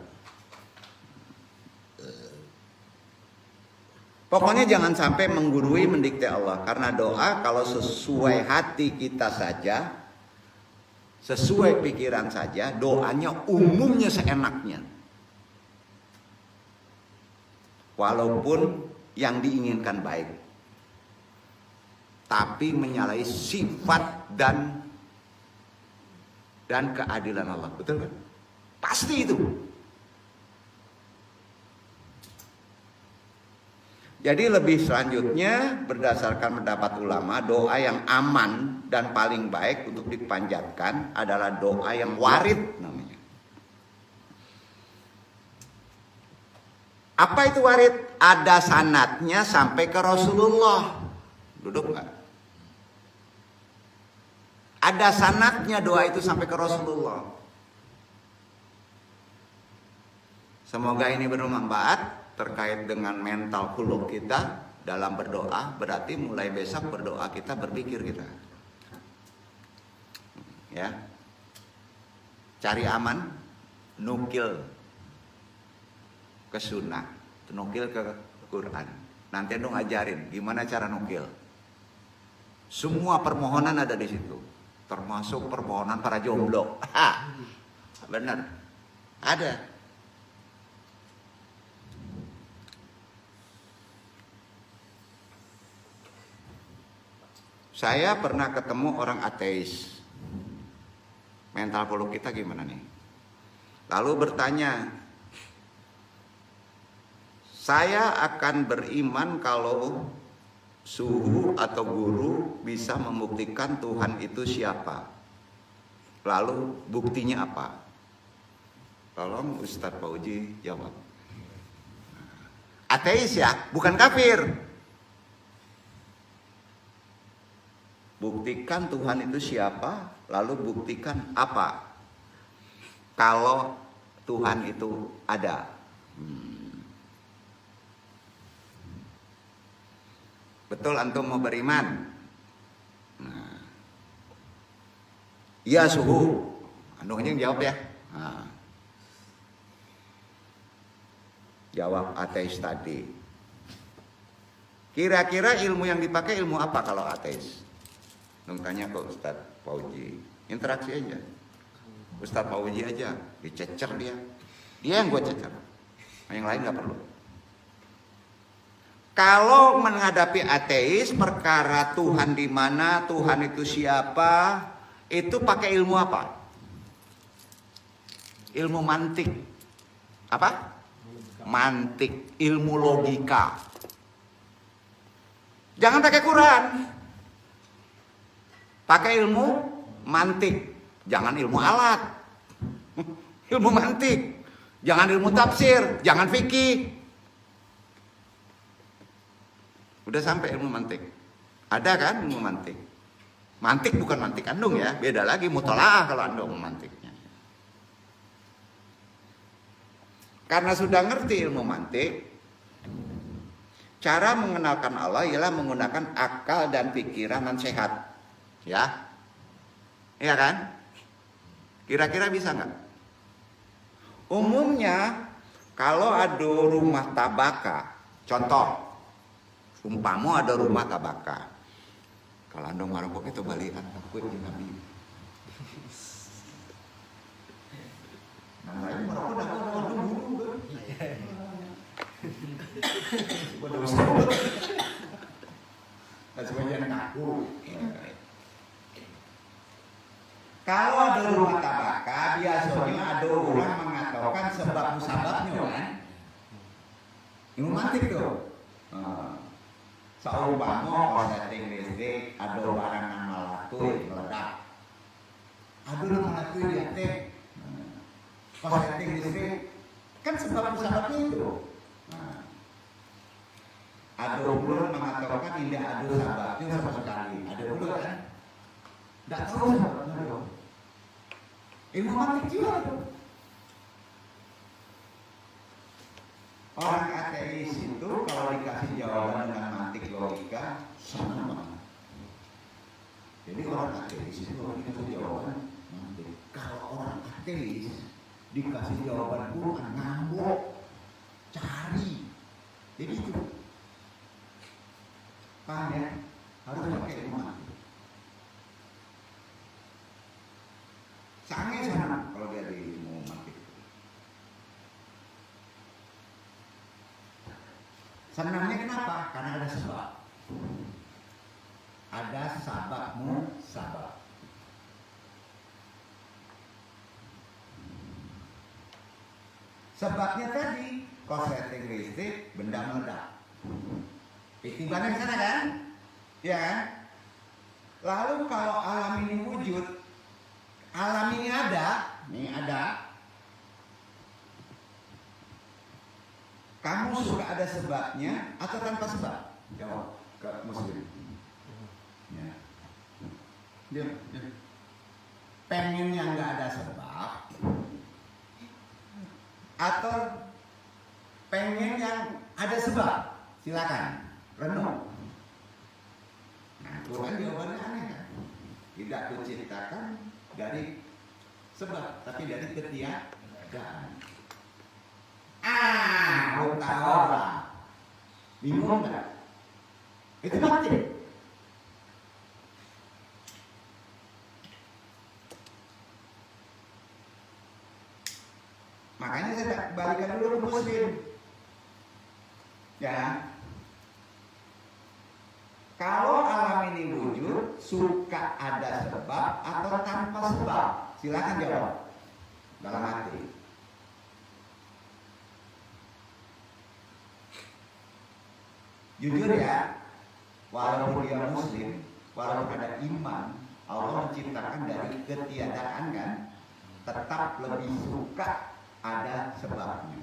Pokoknya jangan sampai menggurui mendikte Allah. Karena doa kalau sesuai hati kita saja, sesuai pikiran saja, doanya umumnya seenaknya. Walaupun yang diinginkan baik. Tapi menyalahi sifat dan keadilan Allah. Betul kan? Pasti itu. Jadi lebih selanjutnya berdasarkan pendapat ulama, doa yang aman dan paling baik untuk dipanjatkan adalah doa yang warid namanya. Apa itu warid? Ada sanadnya sampai ke Rasulullah. Duduk nggak? Ada sanadnya doa itu sampai ke Rasulullah. Semoga ini bermanfaat terkait dengan mental khuluq kita dalam berdoa. Berarti mulai besok berdoa kita berpikir kita. Ya. Cari aman, nukil ke sunnah, nukil ke Quran. Nanti dong ajarin gimana cara nukil. Semua permohonan ada di situ. Termasuk permohonan para jomblo. Benar. Ada. Saya pernah ketemu orang ateis. Mental khuluq kita gimana nih? Lalu bertanya, saya akan beriman kalau suhu atau guru bisa membuktikan Tuhan itu siapa. Lalu buktinya apa? Tolong Ustadz Fauji jawab. Ateis ya, bukan kafir. Buktikan Tuhan itu siapa, lalu buktikan apa? Kalau Tuhan itu ada. Betul antum mau beriman? Nah. Ya suhu. Antum yang jawab ya. Nah. Jawab ateis tadi. Kira-kira ilmu yang dipakai ilmu apa kalau ateis? Tanya ke Ustadz Fauji. Interaksi aja. Ustadz Fauji aja, dicecer dia. Dia yang gue cecer. Yang lain gak perlu. Kalau menghadapi ateis, perkara Tuhan di mana, Tuhan itu siapa, itu pakai ilmu apa? Ilmu mantik. Apa? Mantik, ilmu logika. Jangan pakai Quran. Pakai ilmu mantik. Jangan ilmu alat. Ilmu mantik. Jangan ilmu tafsir, jangan fikih. Udah sampai ilmu mantik. Ada kan ilmu mantik? Mantik bukan mantik andung ya, beda lagi mutolaah kalau andung mantiknya. Karena sudah ngerti ilmu mantik, cara mengenalkan Allah ialah menggunakan akal dan pikiran yang sehat. Ya? Iya kan? Kira-kira bisa nggak? Umumnya kalau ada rumah tabaka, contoh, umpama ada rumah tabaka, kalau andong marokok itu balikan takut di nabi. Nah, ini marokok dah kau dulu. Sebagian aku. Kalau ada rumah tabaka, biasanya ada orang mengatakan sebab musababnya kan. Ilmu mantik tuh. Saumpama korsleting listrik, ada barang yang melatui, meledak. Ada yang melatui dia teh. Korsleting listrik, kan sebab musababnya itu. Ada pula mengatakan tidak ada sebabnya sama sekali. Ada pula kan? Tidak tahu sebabnya dong. Ilmu mantik juga tuh. Orang ateis itu kalau dikasih jawaban dengan mantik logika sama banget. Jadi orang ateis itu kalau dikasih jawaban mantik. Kalau orang ateis dikasih jawaban Quran ngambok, cari. Jadi itu. Paham ya? Harus pakai ilmu mantik. Sangat senang kalau dia di ilmu mantik. Senangnya kenapa? Karena ada sebab. Ada sababmu sabab. Sebabnya tadi korsleting listrik, benda meledak. Iktibarnya ke sana kan? Ya. Lalu kalau alam ini wujud, alam ini ada, nih ada. Kamu suka ada sebabnya atau tanpa sebab? Jawab ke muslim. Ya. Dia pengennya nggak ada sebab atau pengen yang ada sebab? Silakan renung. Nah, Quran jawabannya aneh kan? Tidak diciptakan dari sebab, tapi dari ketiadaan. Tahu lah. Bingung nggak? Itu mati. Makanya saya balikan dulu ke muslim. Ya. Kalau alam ini wujud, suka ada sebab atau tanpa sebab? Silakan jawab. Dalam hati. Jujur ya, walaupun dia muslim, walaupun ada iman, Allah menciptakan dari ketiadaan kan, tetap lebih suka ada sebabnya.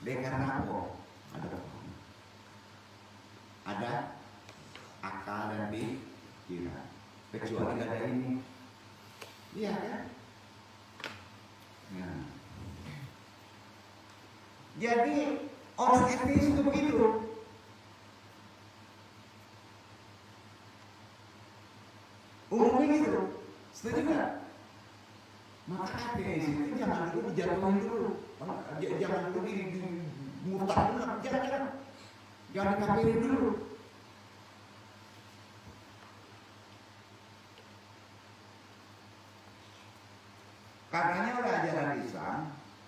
Dia karena apa? Ada akal dan pikiran. Kecuali ada ini. Iya kan? Nah. Jadi orang etis itu begitu. Umumnya gitu. Setuju nggak? Maka ateis itu jangan dulu dijatuhin dulu, jangan dulu dimurtad dulu, jangan dikafirin dulu. Karenanya oleh ajaran Islam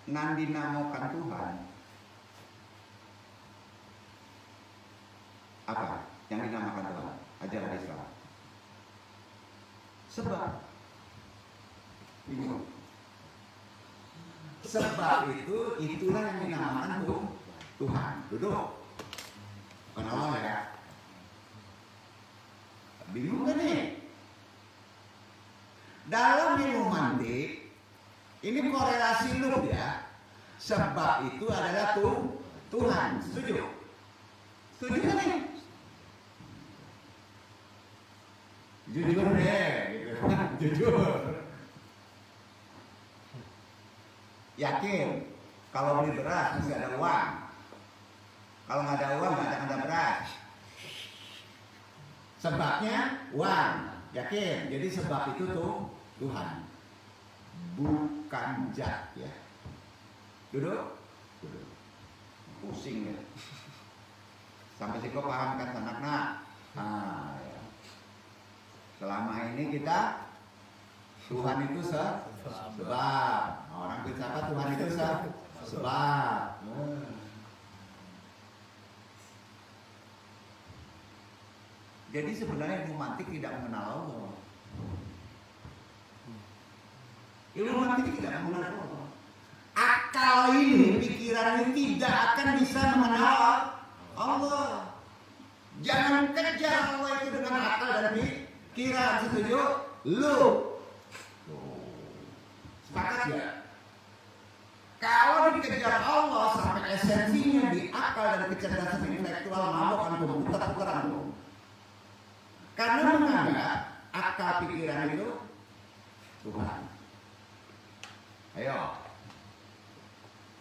nan dinamakan Tuhan apa yang dinamakan Tuhan ajaran Islam? Sebab bingung. Sebab itulah yang dinamakan Tuhan. Duduk. Bukan Allah ya. Bingung kan nih? Dalam ilmu mantik ini korelasi loop ya. Sebab itu adalah Tuhan. Setuju? Setuju kan nih? Jujur deh, gitu. Jujur. Yakin kalau beli beras mesti ada uang. Kalau nggak ada uang nggak ada beras. Sebabnya uang. Yakin. Jadi sebab itu Tuhan. Bukan zat ya. Duduk. Pusing ya. Sampai sih kau paham kan anak-anak. Ya. Selama ini kita Tuhan itu sebab. Orang filsafat Tuhan itu sebab. Jadi sebenarnya ilmu mantik tidak mengenal Allah. Ilmu mantik tidak mengenal Allah. Akal ini, pikiran ini tidak akan bisa mengenal Allah. Jangan kejar Allah itu dengan akal dan pikiran. Setuju? Lu sepakat ya? Kalau dikejar Allah sampai esensinya di akal dan kecerdasan intelektual, mabok kan komputer-komputeran dong. Karena menganggap akal pikiran itu Tuhan. Ayo,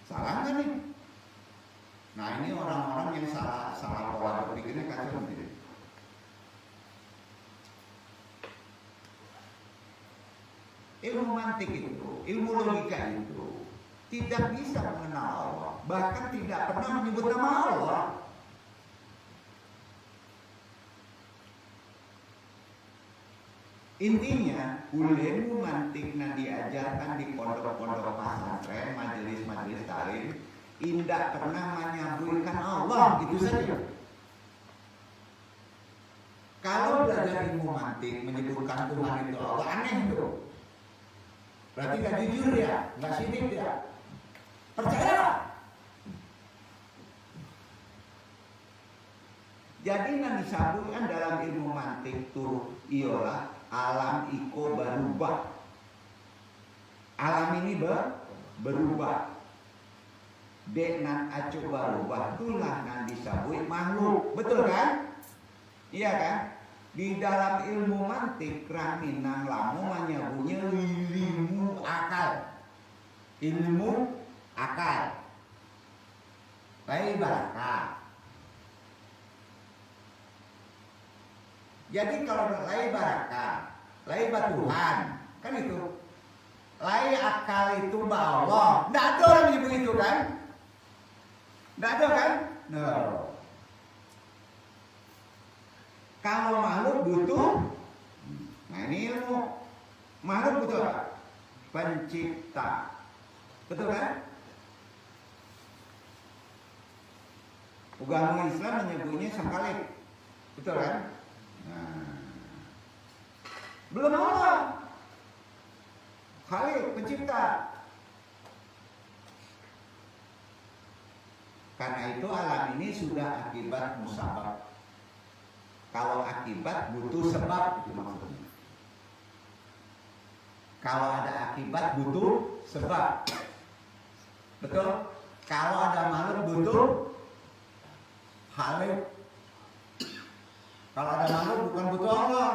salah nggak nih? Nah ini orang-orang yang salah pola berpikirnya kacau nih. Ilmu mantik itu, ilmu logika itu tidak bisa mengenal Allah, bahkan tidak pernah menyebut nama Allah. Intinya, ilmu mantik yang diajarkan di pondok-pondok pesantren, majelis-majelis taklim, tidak pernah menyebutkan Allah, itu saja. Kalau belajar ilmu mantik menyebutkan Tuhan itu Allah, aneh itu. Berarti nggak jujur ya, nggak sidik dia. Percaya. Jadi yang disebutkan dalam ilmu mantik tuh ialah alam iko berubah. Alam ini berubah. Dengan acu berubah itulah yang disebut makhluk. Betul kan? Iya kan? Di dalam ilmu mantik raminang lamu menyebutnya ilmu akal. Ilmu akal. Baik barakah. Jadi kalau lai barakah, lai Tuhan, kan itu. Lai akal itu Allah. Nggak ada orang menyebut itu kan? Nggak ada kan? No. Kalau makhluk butuh, nah ini ilmu. Makhluk butuh apa? Pencipta. Betul kan? Agama Islam menyebutnya sang Khalik. Betul kan? Nah. Belum Allah. Khalik, pencipta. Karena itu alam ini sudah akibat musabab. Kalau akibat butuh sebab, itu maksudnya. Kalau ada akibat butuh sebab. Betul? Kalau ada makhluk butuh Khalik. Kalau ada makhluk bukan butuh Allah.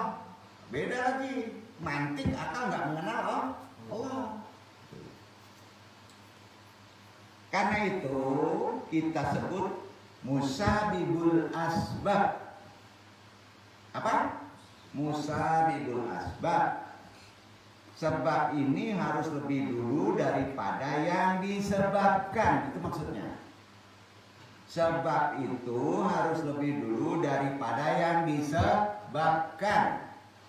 Beda lagi. Mantik akal nggak mengenal Allah. Karena itu kita sebut musabibul asbab. Apa? Musabibul asbab. Sebab ini harus lebih dulu daripada yang disebabkan. Itu maksudnya. Sebab itu harus lebih dulu daripada yang disebabkan.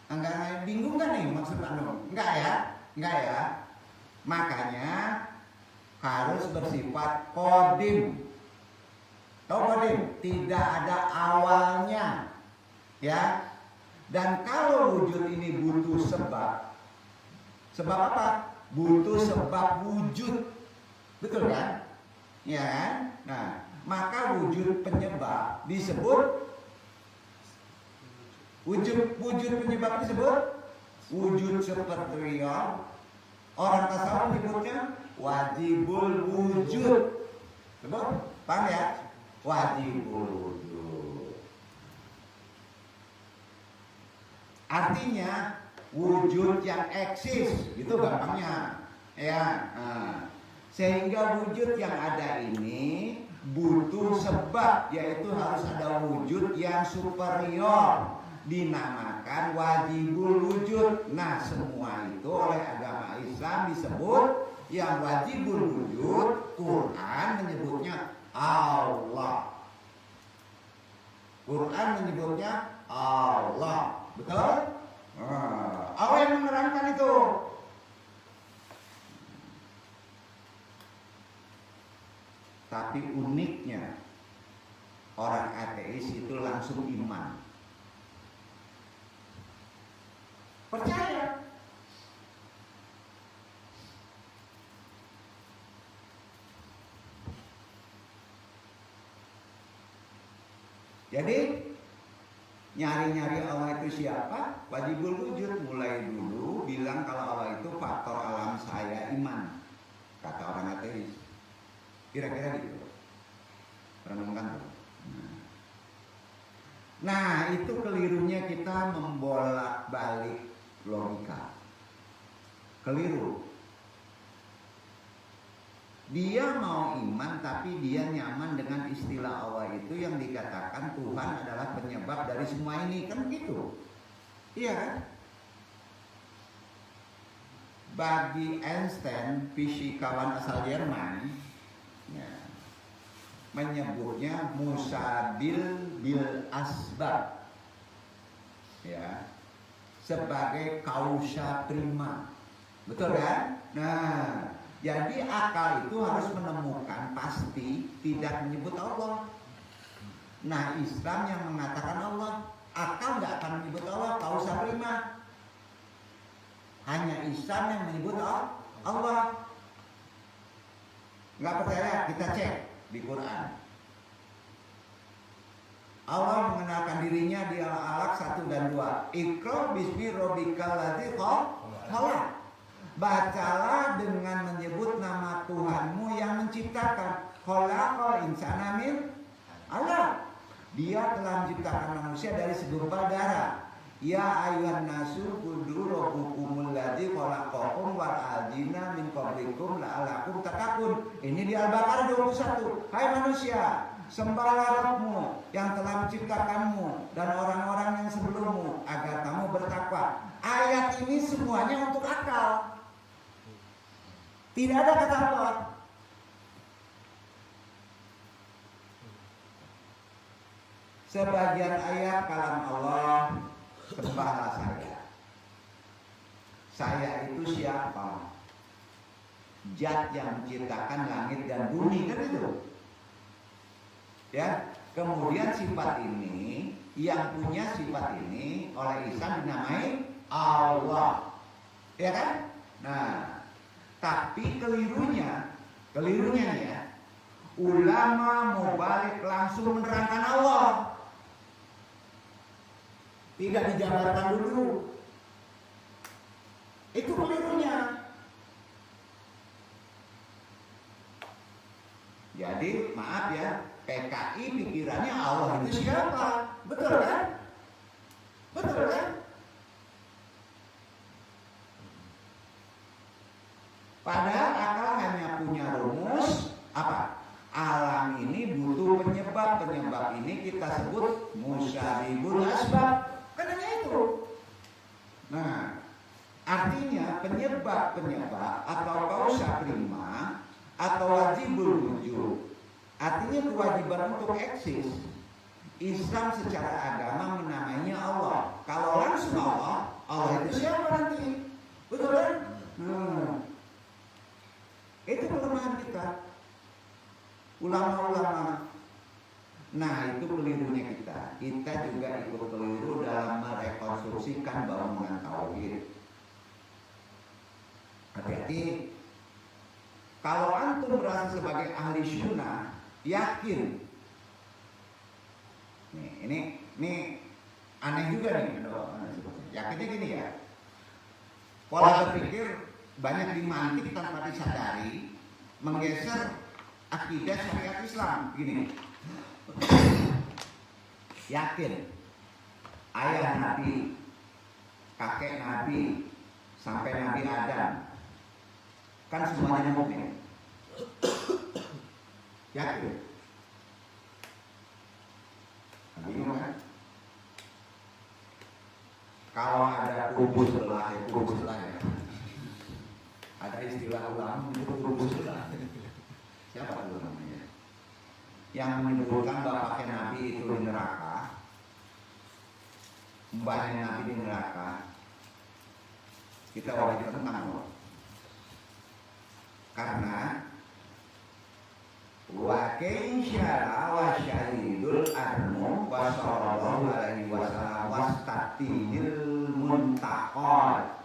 Enggak bingung kan nih maksud anu? Enggak ya? Enggak ya? Makanya harus bersifat kodim. Tahu kodim? Tidak ada awalnya. Ya. Dan kalau wujud ini butuh sebab. Sebab apa? Butuh sebab wujud. Betul kan? Ya kan? Nah, maka wujud penyebab disebut wujud penyebab disebut wujud superior. Orang tasawuf menyebutnya wajibul wujud. Sebut, paham ya? Wajibul wujud. Artinya wujud yang eksis, gitu gampangnya, ya. Nah, sehingga wujud yang ada ini butuh sebab, yaitu harus ada wujud yang superior, dinamakan wajibul wujud. Nah, semua itu oleh agama Islam disebut yang wajibul wujud. Quran menyebutnya Allah. Quran menyebutnya Allah, betul? Allah yang menerangkan itu. Tapi uniknya orang ateis itu langsung iman, percaya. Jadi nyari-nyari Allah itu siapa? Wajibul wujud. Mulai dulu bilang kalau Allah itu faktor alam saya iman, kata orang ateis. Kira-kira gitu. Renungkan tuh. Nah, itu kelirunya kita membolak-balik logika. Keliru. Dia mau iman tapi dia nyaman dengan istilah Allah itu yang dikatakan Tuhan adalah penyebab dari semua ini, kan gitu. Iya kan? Bagi Einstein, fisikawan asal Jerman, ya, menyebutnya musabil bil asbab, ya, sebagai kausa prima. Betul kan? Nah, jadi akal itu harus menemukan pasti tidak menyebut Allah. Nah, Islam yang mengatakan Allah, akal nggak akan menyebut Allah, kausa prima. Hanya Islam yang menyebut Allah. Nggak percaya? Kita cek di Quran. Allah mengenalkan dirinya di Al-Alaq 1 dan 2. Iqra bismi rabbikal ladzi khalaq. Bacalah dengan menyebut nama Tuhanmu yang menciptakan. Khalaqal insana min alaq. Dia telah menciptakan manusia dari segumpal darah. Ya ayyuhan nasu kudu rabbukumul ladzi khalaqakum wal adzina min qablikum la'allakum tattaqun. Ini di Al-Baqarah 21. Hai manusia, sembahlah Rabbmu yang telah menciptakanmu dan orang-orang yang sebelummu agar kamu bertakwa. Ayat ini semuanya untuk akal. Tidak ada kata Allah. Sebagian ayat kalam Allah, sembahlah saya. Saya itu siapa? Zat yang menciptakan langit dan bumi, kan itu. Ya, kemudian sifat ini, yang punya sifat ini oleh Islam dinamai Allah. Ya kan? Nah, tapi kelirunya ya, ulama mau balik langsung menerangkan Allah, tidak dijabarkan dulu. Itu kelirunya. Jadi maaf ya, PKI pikirannya Allah itu siapa? Betul kan? Betul kan? Padahal akal hanya punya rumus apa? Alam ini butuh penyebab. Penyebab ini kita sebut musabibul asbab. Kan hanya itu. Nah, Artinya penyebab-penyebab atau kausa prima atau wajibul wujud. Artinya kewajiban untuk eksis. Islam secara agama menamainya Allah. Kalau langsung Allah, Allah itu siapa nanti? Betul kan? Itu kelemahan kita. Ulama-ulama. Nah, itu kelirunya kita. Kita juga ikut keliru dalam merekonstruksikan bangunan tauhid. Hati-hati. Kalau antum merasa sebagai ahli sunnah, yakin. Ini aneh juga nih. Yakinnya gini ya. Pola berpikir banyak dimantik tanpa disadari, menggeser akidah syariat Islam. Gini. Yakin ayah Nabi, kakek Nabi, sampai Nabi Adam kan semuanya mukmin. Yakin? Bingung kan? Kalau ada kubu sebelah ya. Ada istilah ulama itu kubu sebelah. Siapa itu namanya? Yang menyebutkan bapaknya Nabi itu di neraka, mbahnya Nabi di neraka, kita wajib tentang loh. Karena wa kaisyara wa syahidul armu wa sallallahu alaihi wasallam wastatihil muntaqad.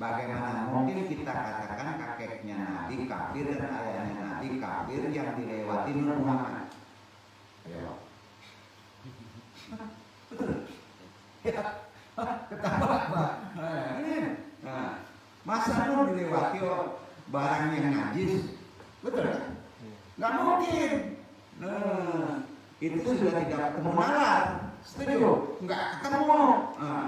Bagaimana mungkin kita katakan kakeknya Nabi kafir dan ayahnya Nabi kafir yang dilewati Nur Muhammad? Ayo. Betul. Ya. Ketawa apa? Nah, masa Nur dilewati barang yang najis? Betul kan? Nggak mungkin. Nah, itu sudah tidak ketemu nalar. Setuju? Nggak ketemu.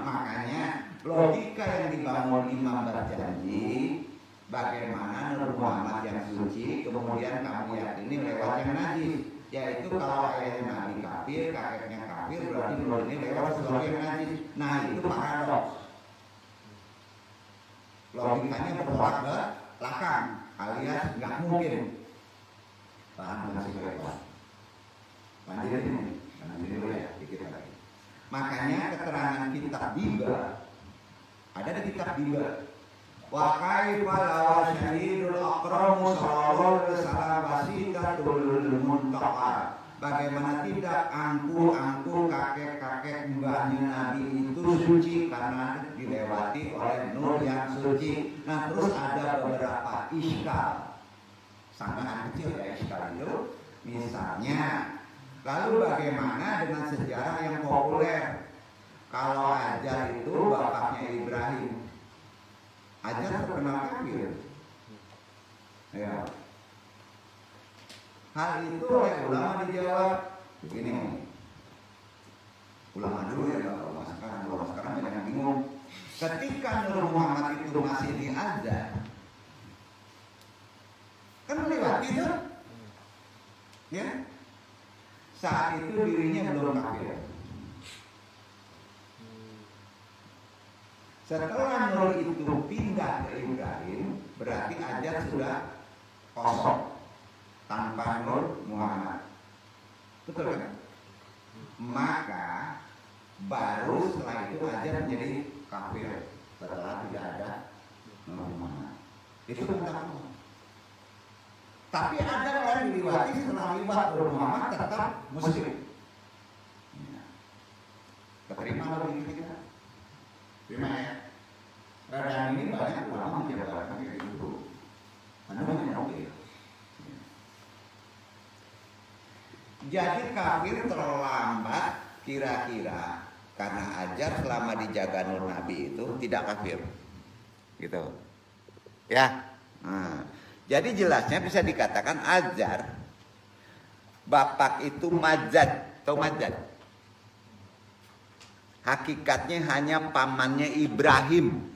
Makanya logika yang dibangun Imam berjanji, bagaimana Nur Muhammad yang suci kemudian kamu yakini lewat yang najis, yaitu kalau ayahnya Nabi kafir, kakeknya kafir, berarti Nur ini lewat sesuatu yang najis. Nah, itu paradoks. Logikanya bertolak belakang, alias nggak mungkin. Paham masih lewat. Lanjutin dulu ya, dikit lagi. Makanya keterangan kitab Biba ada di kitab Biba. Wa kaifa law syahidul akramu sallallahu alaihi wasallam wasitatul muntaqar. Bagaimana tidak angku kakek-kakek mbahnya Nabi itu suci karena dilewati oleh nur yang suci. Nah, terus ada beberapa iskal. Sangat kecil ya iskal itu. Misalnya, lalu bagaimana dengan sejarah yang populer? Kalau Ajar itu bapaknya Ibrahim, Ajar terkenal kafir. Ya. Hal itu oleh ulama dijawab begini. Ulama dulu ya, kalau sekarang banyak yang bingung. Ketika Nur Muhammad itu masih di Ajar, kan melewati itu, ya. Saat itu dirinya belum kafir. Setelah Nur itu pindah ke Ibrahim, berarti Ajar sudah kosong tanpa Nur Muhammad. Betul kan? Maka baru setelah itu Ajar menjadi kafir setelah tidak ada Nur Muhammad. Itu tentang Allah. Tapi ada orang diriwayati setelah lewat Nur Muhammad tetap muslim. Keterima lagi kita. Terima ya. Radang ini banyak ulama menjabarkan kayak gitu. Anda banyak oke. Jadi kafir terlambat kira-kira karena Ajar selama dijaga Nur Nabi itu tidak kafir. Gitu. Ya. Nah, jadi jelasnya bisa dikatakan Ajar bapak itu majad atau majad. Hakikatnya hanya pamannya Ibrahim.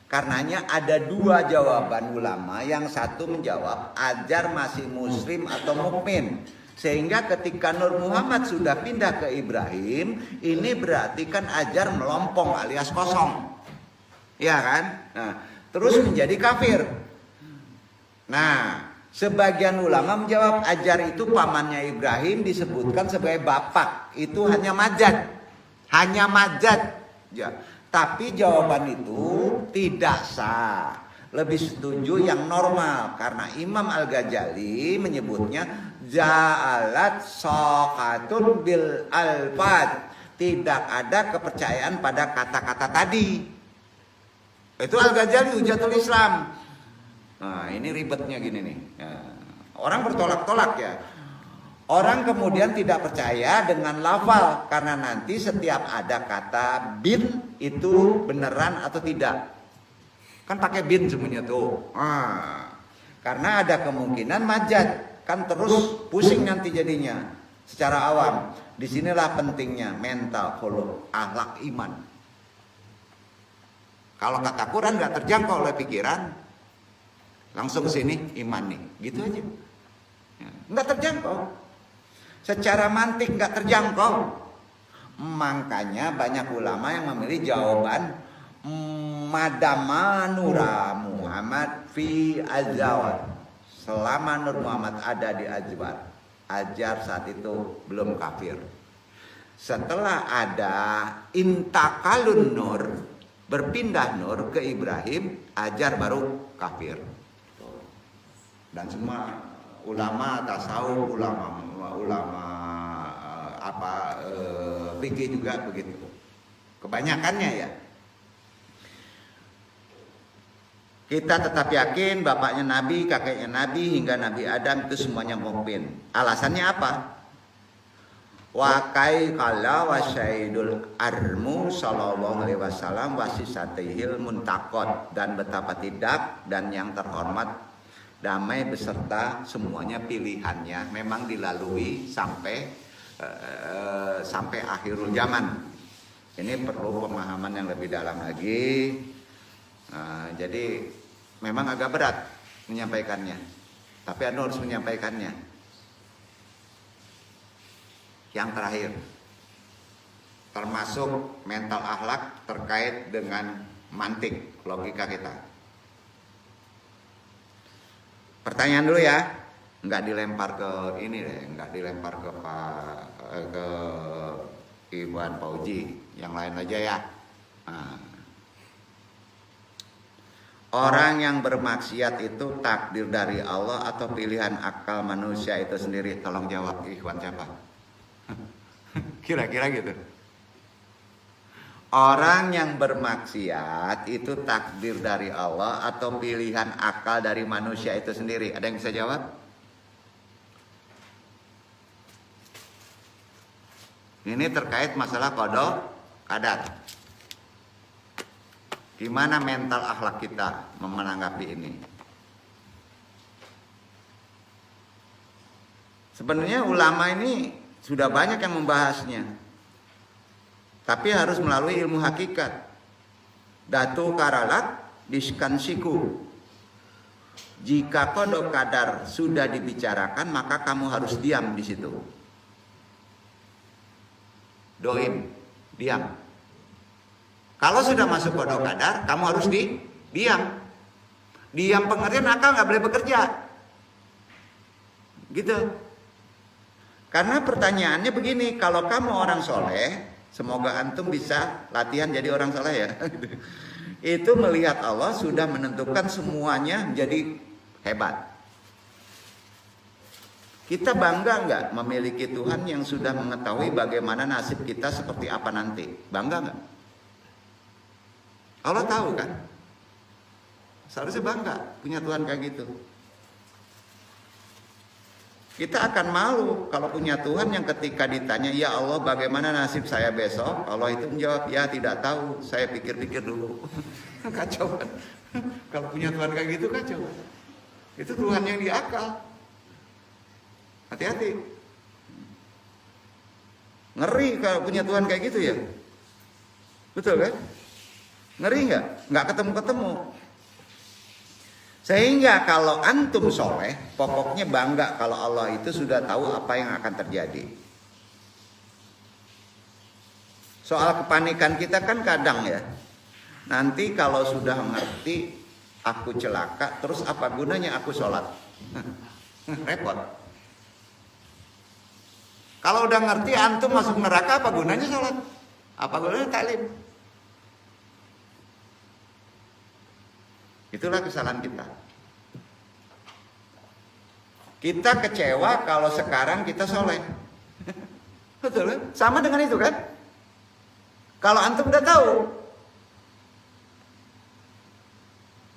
Karenanya ada dua jawaban ulama. Yang satu menjawab Ajar masih muslim atau mukmin. Sehingga ketika Nur Muhammad sudah pindah ke Ibrahim, ini berarti kan Ajar melompong alias kosong. Ya kan? Nah, terus menjadi kafir. Nah, sebagian ulama menjawab Ajar itu pamannya Ibrahim disebutkan sebagai bapak. Itu hanya majaz. Hanya majaz. Ya. Tapi jawaban itu tidak sah. Lebih setuju yang normal karena Imam Al-Ghazali menyebutnya ja'alat soqatun bil alfad. Tidak ada kepercayaan pada kata-kata tadi. Itu Al-Ghazali Hujatul Islam. Nah, ini ribetnya gini nih. Ya. Orang bertolak-tolak ya. Orang kemudian tidak percaya dengan lafal karena nanti setiap ada kata bin itu beneran atau tidak. Kan pakai bin semuanya tuh. Karena ada kemungkinan majaz, kan terus pusing nanti jadinya secara awam. Disinilah pentingnya mental, khuluq, akhlak, iman. Kalau kata Quran nggak terjangkau oleh pikiran, langsung ke sini iman nih, gitu aja. Nggak terjangkau. Secara mantik nggak terjangkau. Makanya banyak ulama yang memilih jawaban madama nura Muhammad fi azwar. Selama Nur Muhammad ada di Azwar, Ajar saat itu belum kafir. Setelah ada intakalun nur, berpindah nur ke Ibrahim, Ajar baru kafir. Dan semua ulama tasawuf, ulama fikih juga begitu. Kebanyakannya ya. Kita tetap yakin bapaknya Nabi, kakeknya Nabi, hingga Nabi Adam itu semuanya mukmin. Alasannya apa? Wa kala wa syaidul armu sallallahu alaihi wasallam wasisatihil muntakot, dan betapa tidak dan yang terhormat damai beserta semuanya pilihannya memang dilalui sampai akhirul zaman. Ini perlu pemahaman yang lebih dalam lagi. Jadi memang agak berat menyampaikannya, tapi Anda harus menyampaikannya. Yang terakhir, termasuk mental akhlak terkait dengan mantik, logika kita. Pertanyaan dulu ya, nggak dilempar ke ini deh, nggak dilempar ke Iwan Pauji, yang lain aja ya. Orang yang bermaksiat itu takdir dari Allah atau pilihan akal manusia itu sendiri? Tolong jawab, Ikhwan siapa? Kira-kira gitu. Orang yang bermaksiat itu takdir dari Allah atau pilihan akal dari manusia itu sendiri? Ada yang bisa jawab? Ini terkait masalah qada qadar. Gimana mental akhlak kita menanggapi ini? Sebenarnya ulama ini sudah banyak yang membahasnya, tapi harus melalui ilmu hakikat. Datu karalat diskansiku. Jika qada qadar sudah dibicarakan, maka kamu harus diam di situ. Doim, diam. Kalau sudah masuk qada qadar, kamu harus diam. Diam pengertian akal nggak boleh bekerja. Gitu. Karena pertanyaannya begini, kalau kamu orang soleh, semoga antum bisa latihan jadi orang soleh ya. Itu melihat Allah sudah menentukan semuanya menjadi hebat. Kita bangga nggak memiliki Tuhan yang sudah mengetahui bagaimana nasib kita seperti apa nanti? Bangga nggak? Allah tahu kan? Seharusnya bangga punya Tuhan kayak gitu. Kita akan malu kalau punya Tuhan yang ketika ditanya, ya Allah bagaimana nasib saya besok? Allah itu menjawab, ya tidak tahu, saya pikir-pikir dulu. Kacau kan? Kalau punya Tuhan kayak gitu kacau. Itu Tuhan yang diakal. Hati-hati. Ngeri kalau punya Tuhan kayak gitu ya. Betul kan? Ngeri nggak? Nggak ketemu-ketemu. Sehingga kalau antum soleh, pokoknya bangga kalau Allah itu sudah tahu apa yang akan terjadi. Soal kepanikan kita kan kadang ya, Nanti kalau sudah ngerti aku celaka, terus apa gunanya aku sholat? Repot. Kalau udah ngerti antum masuk neraka, apa gunanya sholat? Apa gunanya taklim? Itulah kesalahan kita. Kita kecewa kalau sekarang kita soleh. Betul kan? Sama dengan itu kan? Kalau antum udah tahu,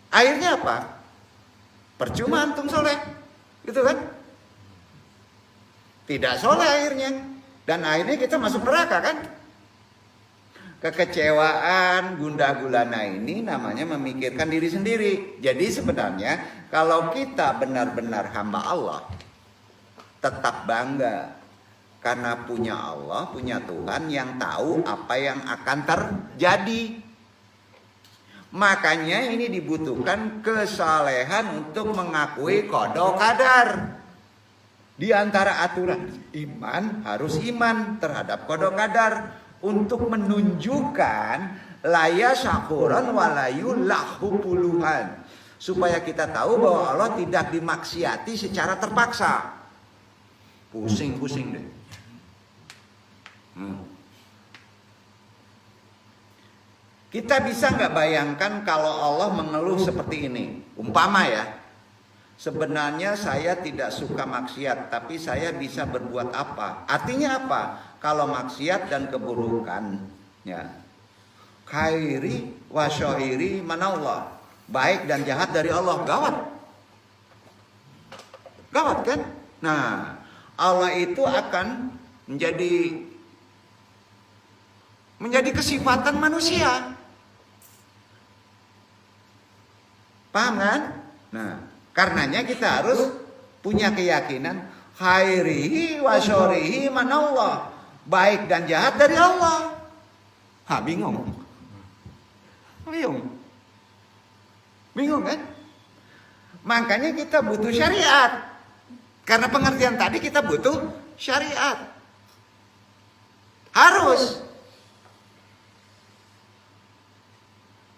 akhirnya apa? Percuma antum soleh, gitu kan? Tidak soleh akhirnya, dan akhirnya kita masuk neraka kan? Kekecewaan, gundah gulana ini namanya memikirkan diri sendiri. Jadi sebenarnya kalau kita benar-benar hamba Allah, tetap bangga. Karena punya Allah, punya Tuhan yang tahu apa yang akan terjadi. Makanya ini dibutuhkan kesalehan untuk mengakui qada qadar. Di antara aturan iman harus iman terhadap qada qadar. Untuk menunjukkan laya syakuran walayu lahu puluhan. Supaya kita tahu bahwa Allah tidak dimaksiati secara terpaksa. Pusing-pusing deh. Kita bisa nggak bayangkan kalau Allah mengeluh seperti ini? Umpama ya, sebenarnya saya tidak suka maksiat, tapi saya bisa berbuat apa? Artinya apa? Kalau maksiat dan keburukan, ya, khairi wa syahiri manallah, baik dan jahat dari Allah. Gawat kan? Nah, Allah itu akan menjadi kesifatan manusia. Paham kan? Nah, karenanya kita harus punya keyakinan khairihi wa syarrihi manallah, baik dan jahat dari Allah. Bingung kan? Makanya kita butuh syariat. Karena pengertian tadi kita butuh syariat. Harus.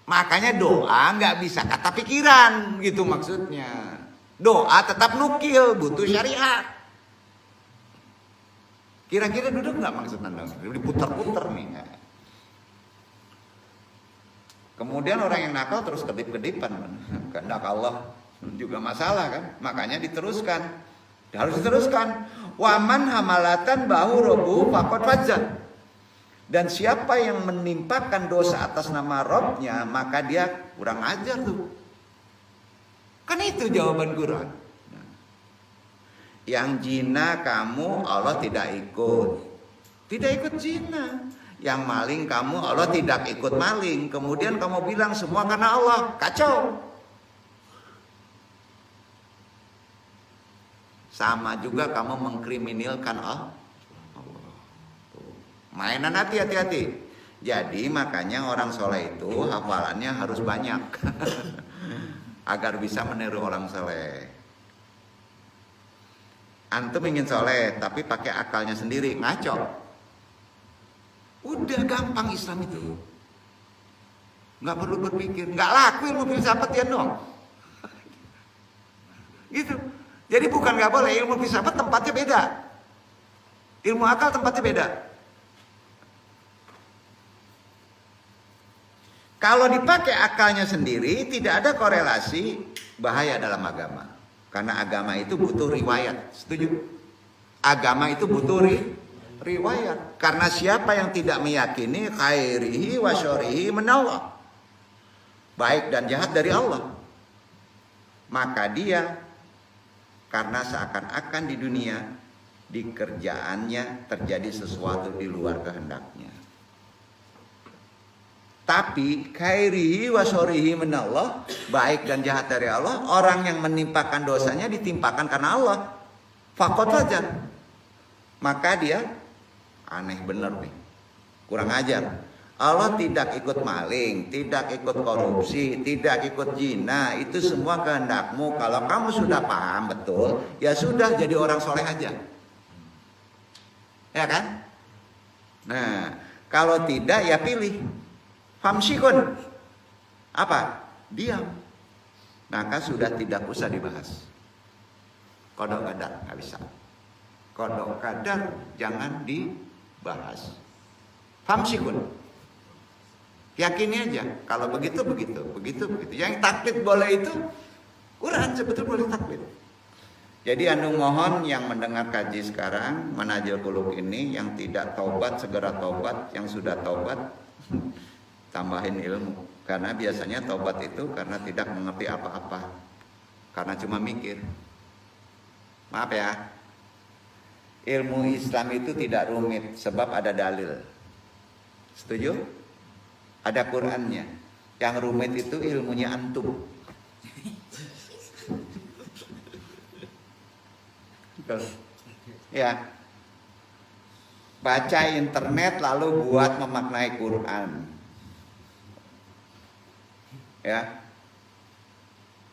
Makanya doa nggak bisa kata pikiran, gitu maksudnya. Doa tetap nukil, butuh syariat. Kira-kira duduk nggak maksud anda? Diputar-putar nih. Kemudian orang yang nakal terus kedip-kedipan. Kehendak Allah juga masalah kan? Makanya diteruskan. Harus diteruskan. Waman hamalatan bahu robu fakot fajat. Dan siapa yang menimpakan dosa atas nama Robnya, maka dia kurang ajar tuh. Kan itu jawaban Quran. Yang zina kamu Allah tidak ikut. Tidak ikut zina. Yang maling kamu Allah tidak ikut maling. Kemudian kamu bilang semua karena Allah. Kacau. Sama juga kamu mengkriminalkan Allah. Mainan hati-hati. Jadi makanya orang soleh itu hafalannya harus banyak. Agar bisa meniru orang soleh. Antum ingin soleh tapi pakai akalnya sendiri, ngaco. Udah gampang Islam itu. Nggak perlu berpikir. Nggak laku ilmu filsafat ya dong. Gitu. Jadi bukan nggak boleh, ilmu filsafat tempatnya beda. Ilmu akal tempatnya beda. Kalau dipakai akalnya sendiri, tidak ada korelasi, bahaya dalam agama. Karena agama itu butuh riwayat. Setuju? Agama itu butuh riwayat. Karena siapa yang tidak meyakini khairihi wa syarrihi minallah, baik dan jahat dari Allah, maka dia karena seakan-akan di dunia, di kerjaannya terjadi sesuatu di luar kehendaknya. Tapi khairihi wa syarrihi minallah, baik dan jahat dari Allah, orang yang menimpakan dosanya ditimpakan karena Allah. Fakot saja. Maka dia aneh bener nih. Kurang ajar. Allah tidak ikut maling, tidak ikut korupsi, tidak ikut zina. Itu semua kehendakmu. Kalau kamu sudah paham betul, ya sudah jadi orang soleh aja. Ya kan? Nah, kalau tidak ya pilih. Famsikun, Apa? Diam. Maka sudah tidak usah dibahas. Qada qadar nggak bisa. Qada qadar jangan dibahas. Famsikun. Yakini aja. Kalau begitu. Yang taklid boleh itu Quran sebetulnya boleh taklid. Jadi anu mohon yang mendengar kaji sekarang Manhajul Qulub ini yang tidak taubat segera taubat, yang sudah taubat tambahin ilmu. Karena biasanya taubat itu karena tidak mengerti apa-apa. Karena cuma mikir. Maaf ya. Ilmu Islam itu tidak rumit sebab ada dalil. Setuju? Ada Qur'annya. Yang rumit itu ilmunya antum. Ya. Baca internet lalu buat memaknai Quran. Ya.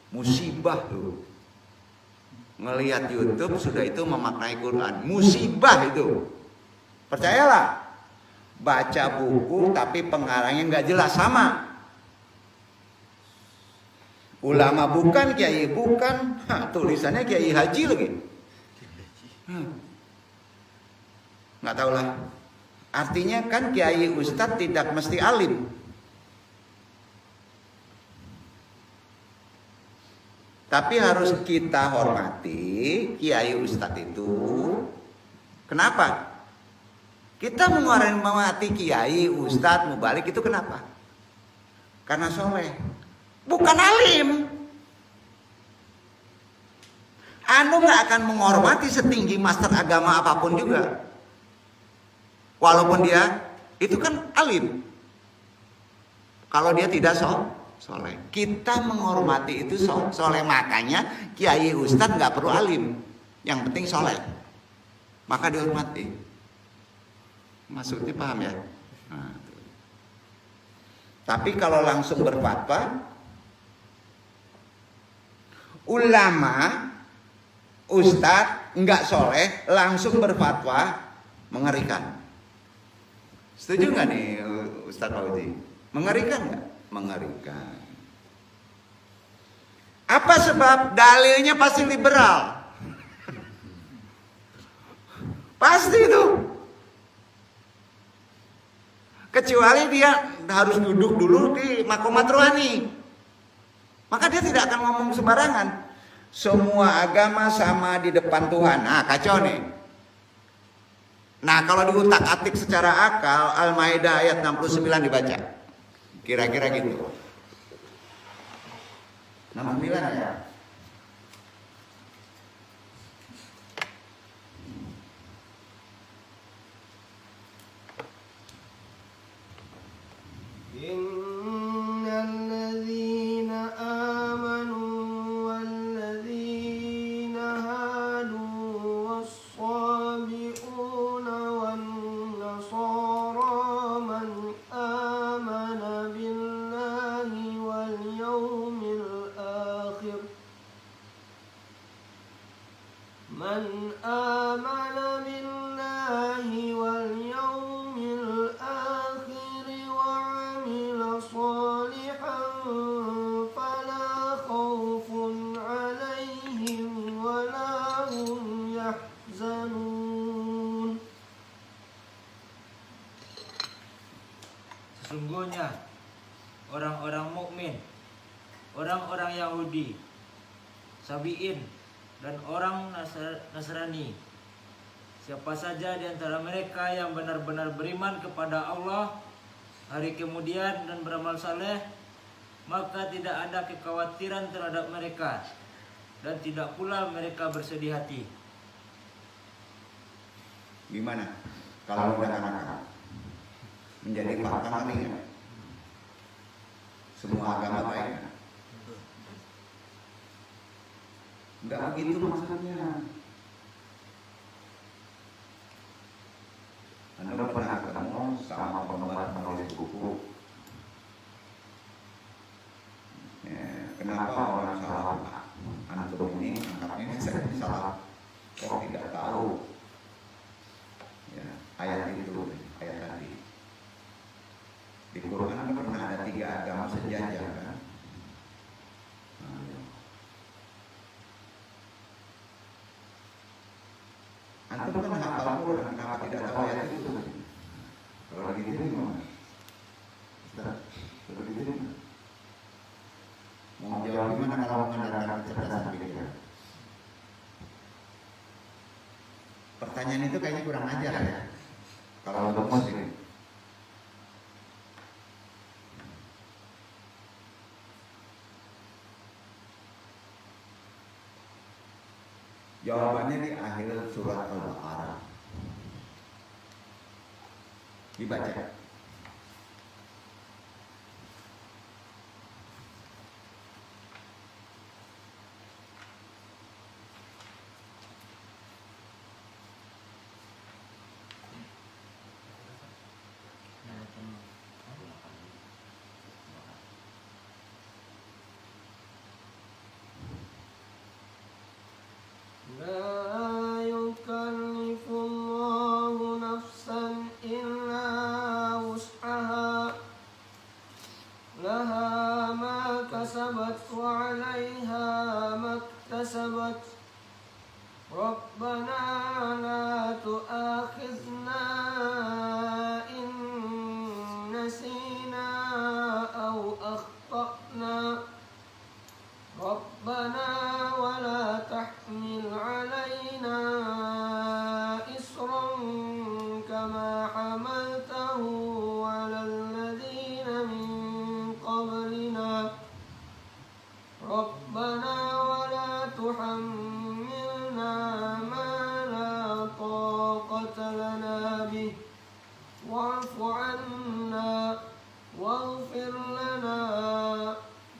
Musibah tuh. Ngelihat YouTube sudah itu memaknai Quran. Musibah itu. Percayalah. Baca buku tapi pengarangnya nggak jelas sama. Ulama bukan, kiai bukan, tulisannya Kiai Haji lagi. Nggak tahu lah. Artinya kan kiai ustadz tidak mesti alim. Tapi harus kita hormati kiai ustadz itu. Kenapa? Kita menghormati kiai ustadz mubalik itu kenapa? Karena soleh. Bukan alim. Anu gak akan menghormati setinggi master agama apapun juga. Walaupun dia itu kan alim. Kalau dia tidak soleh. Kita menghormati itu soleh. Makanya kiai ustadz gak perlu alim. Yang penting soleh. Maka dihormati. Maksudnya paham ya? Nah, tapi kalau langsung berfatwa, ulama, ustadz nggak soleh langsung berfatwa mengerikan. Setuju nggak nih Ustadz Fauzi? Mengerikan nggak? Mengerikan. Apa sebab? Dalilnya pasti liberal. Pasti itu. Kecuali dia harus duduk dulu di Makomat Rohani. Maka dia tidak akan ngomong sembarangan. Semua agama sama di depan Tuhan. Nah, kacau nih. Nah, kalau diutak-atik secara akal, Al-Maidah ayat 69 dibaca. Kira-kira gitu. 69 ya. إن الذين آمنوا والذين هادوا والصابئون والنصارى من آمن بالله واليوم الآخر واليوم الآخر وعمل صالحا فلا خوف عليهم ولا هم يحزنون. Sesungguhnya orang-orang mukmin, orang-orang Yahudi, Sabi'in, dan orang Nasrani, siapa saja di antara mereka yang benar-benar beriman kepada Allah, hari kemudian dan beramal saleh, maka tidak ada kekhawatiran terhadap mereka dan tidak pula mereka bersedih hati. Gimana? Kalau udah anak-anak menjadi fakta nih. Semua agama baik. Enggak begitu maksudnya. Anda pernah ketemu sama pembuat penulis buku? Ya, kenapa orang salah antum ini anggapnya saya salah? Kok tidak tahu? Ya, ayat itu, ayat tadi. Di Quran pernah ada 3 agama sejajar kan? Antum kan hafal Quran, kenapa tidak tahu ayat itu? Kalau begitu gimana? Ustaz, kalau begitu gimana? Mau jawab gimana kalau mengandalkan kecerdasan pikiran? Pertanyaan itu kayaknya kurang ajar ya. Kalau untuk muslim. Jawabannya di akhir surat Al-Baqarah. Dibaca. لا يكلف الله نفسا إلا وسعها لها ما كسبت وعليها ما اكتسبت ربنا لا تؤاخذنا إن نسينا أو أخطأنا ربنا ولا تحمل علينا إصرا كما حملته على الذين من قبلنا ربنا ولا تحملنا ما لا طاقة لنا به واعف عنا واغفر لنا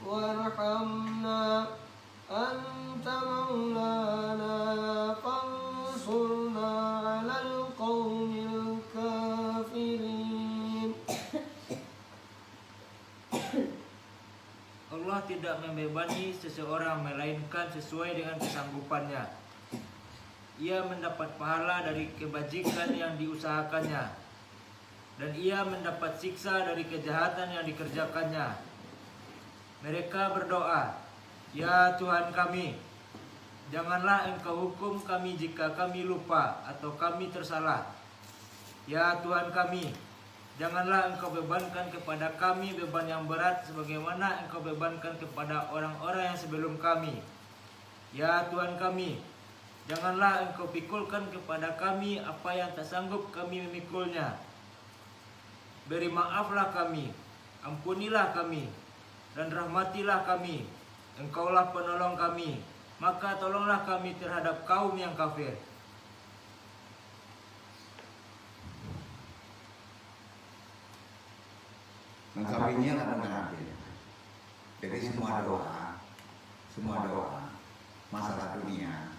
وارحمنا أنت مولانا فانصرنا على القوم الكافرين. Allah tidak membebani seseorang melainkan sesuai dengan kesanggupannya. Ia mendapat pahala dari kebajikan yang diusahakannya, dan ia mendapat siksa dari kejahatan yang dikerjakannya. Mereka berdoa, "Ya Tuhan kami, janganlah Engkau hukum kami jika kami lupa atau kami tersalah. Ya Tuhan kami, janganlah Engkau bebankan kepada kami beban yang berat sebagaimana Engkau bebankan kepada orang-orang yang sebelum kami. Ya Tuhan kami, janganlah Engkau pikulkan kepada kami apa yang tak sanggup kami memikulnya. Beri maaflah kami, ampunilah kami, dan rahmatilah kami. Engkaulah penolong kami, maka tolonglah kami terhadap kaum yang kafir." Mengkawinya kan mengambil. Jadi semua doa, masalah dunia,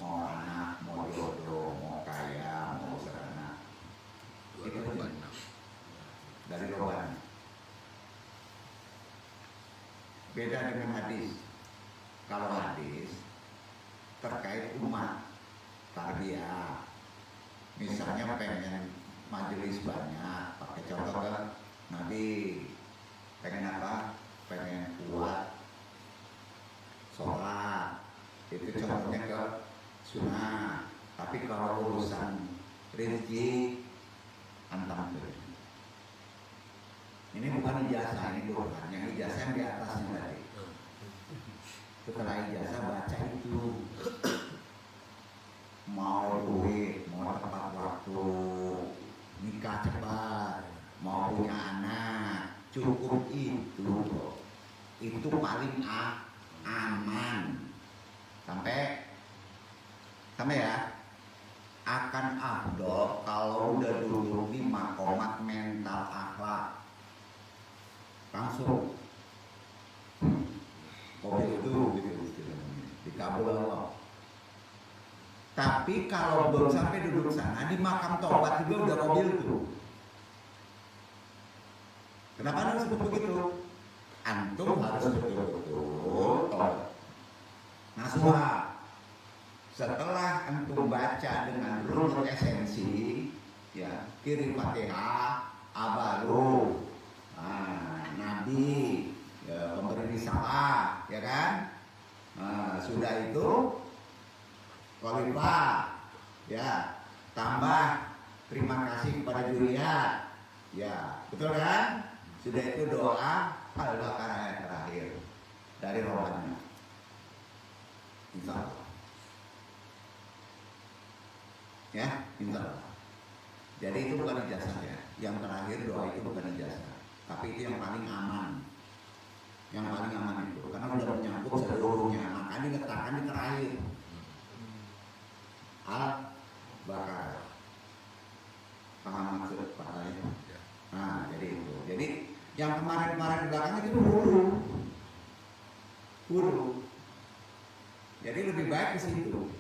mau anak, mau jodoh, mau kaya, mau sarana, itu dari rohani. Beda dengan hadis. Kalau hadis terkait umat, tarbiyah, misalnya pengen majelis banyak, pakai contoh kan Nabi pengen apa? Pengen kuat sholat, itu contohnya ke sunnah. Tapi kalau urusan rezeki antang terus. Ini bukan ijazah, ini Quran. Yang ijazah yang di atasnya tadi. Setelah ijazah baca itu. Mau duit, mau tepat waktu, nikah cepat, mau punya anak, cukup itu. Itu paling aman. Sampai ya. Akan afdol kalau udah duduk di makomat mental akhlak. Langsung mobil itu gitu dikabul Allah. Tapi kalau belum sampai duduk sana di makam taubat juga udah mobil itu. Kenapa harus sebut begitu? Antum harus betul-betul taubat. Nasuha. Setelah antum baca dengan runut esensi, ya kirim Fatihah, abalu, Nabi, ya, pemberi risalah, ya kan? Sudah itu, khalifah Ya, tambah terima kasih kepada Julia. Ya, betul kan? Sudah itu doa Al-Baqarah ayat terakhir dari rohani. Insya Allah. Ya, insya Allah. Jadi itu bukan ijazah ya. Yang terakhir doa itu bukan ijazah, tapi itu yang paling aman. Yang paling aman itu karena sudah menyangkut seluruhnya, maka diletakkan di terakhir. Al-Baqarah. Paham maksud Pak Lai? Nah, jadi itu. Jadi yang kemarin-kemarin belakang itu huruf. Jadi lebih baik ke situ.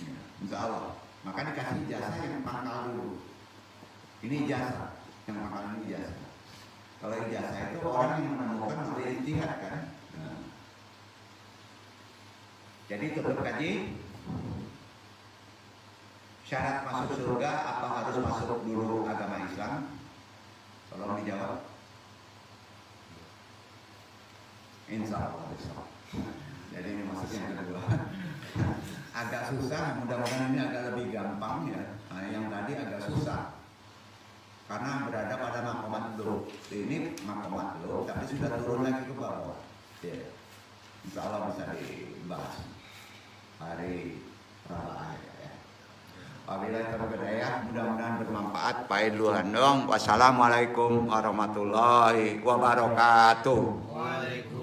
Ya, insya Allah. Maka dikasih jasa yang pangkal dulu. Ini jasa, yang pangkal ini jasa. Kalau ijazah itu orang yang menemukan oleh ijtihad kan. Nah. Jadi tetap kaji. Syarat masuk surga apa harus masuk dulu agama Islam? Tolong dijawab. Insya Allah besok. Jadi ini maksudnya yang kedua. Agak susah, mudah-mudahan ini agak lebih gampang ya. Nah, yang tadi agak susah. Karena berada pada makomat lo. Ini makomat lo, tapi sudah turun lagi ke bawah. Ya. Insya Allah bisa dibahas hari Rabu ya. Wabillahi taufiq wal hidayah, mudah-mudahan bermanfaat. Pain luhan dong. Wassalamualaikum warahmatullahi wabarakatuh. Waalaikumsalam.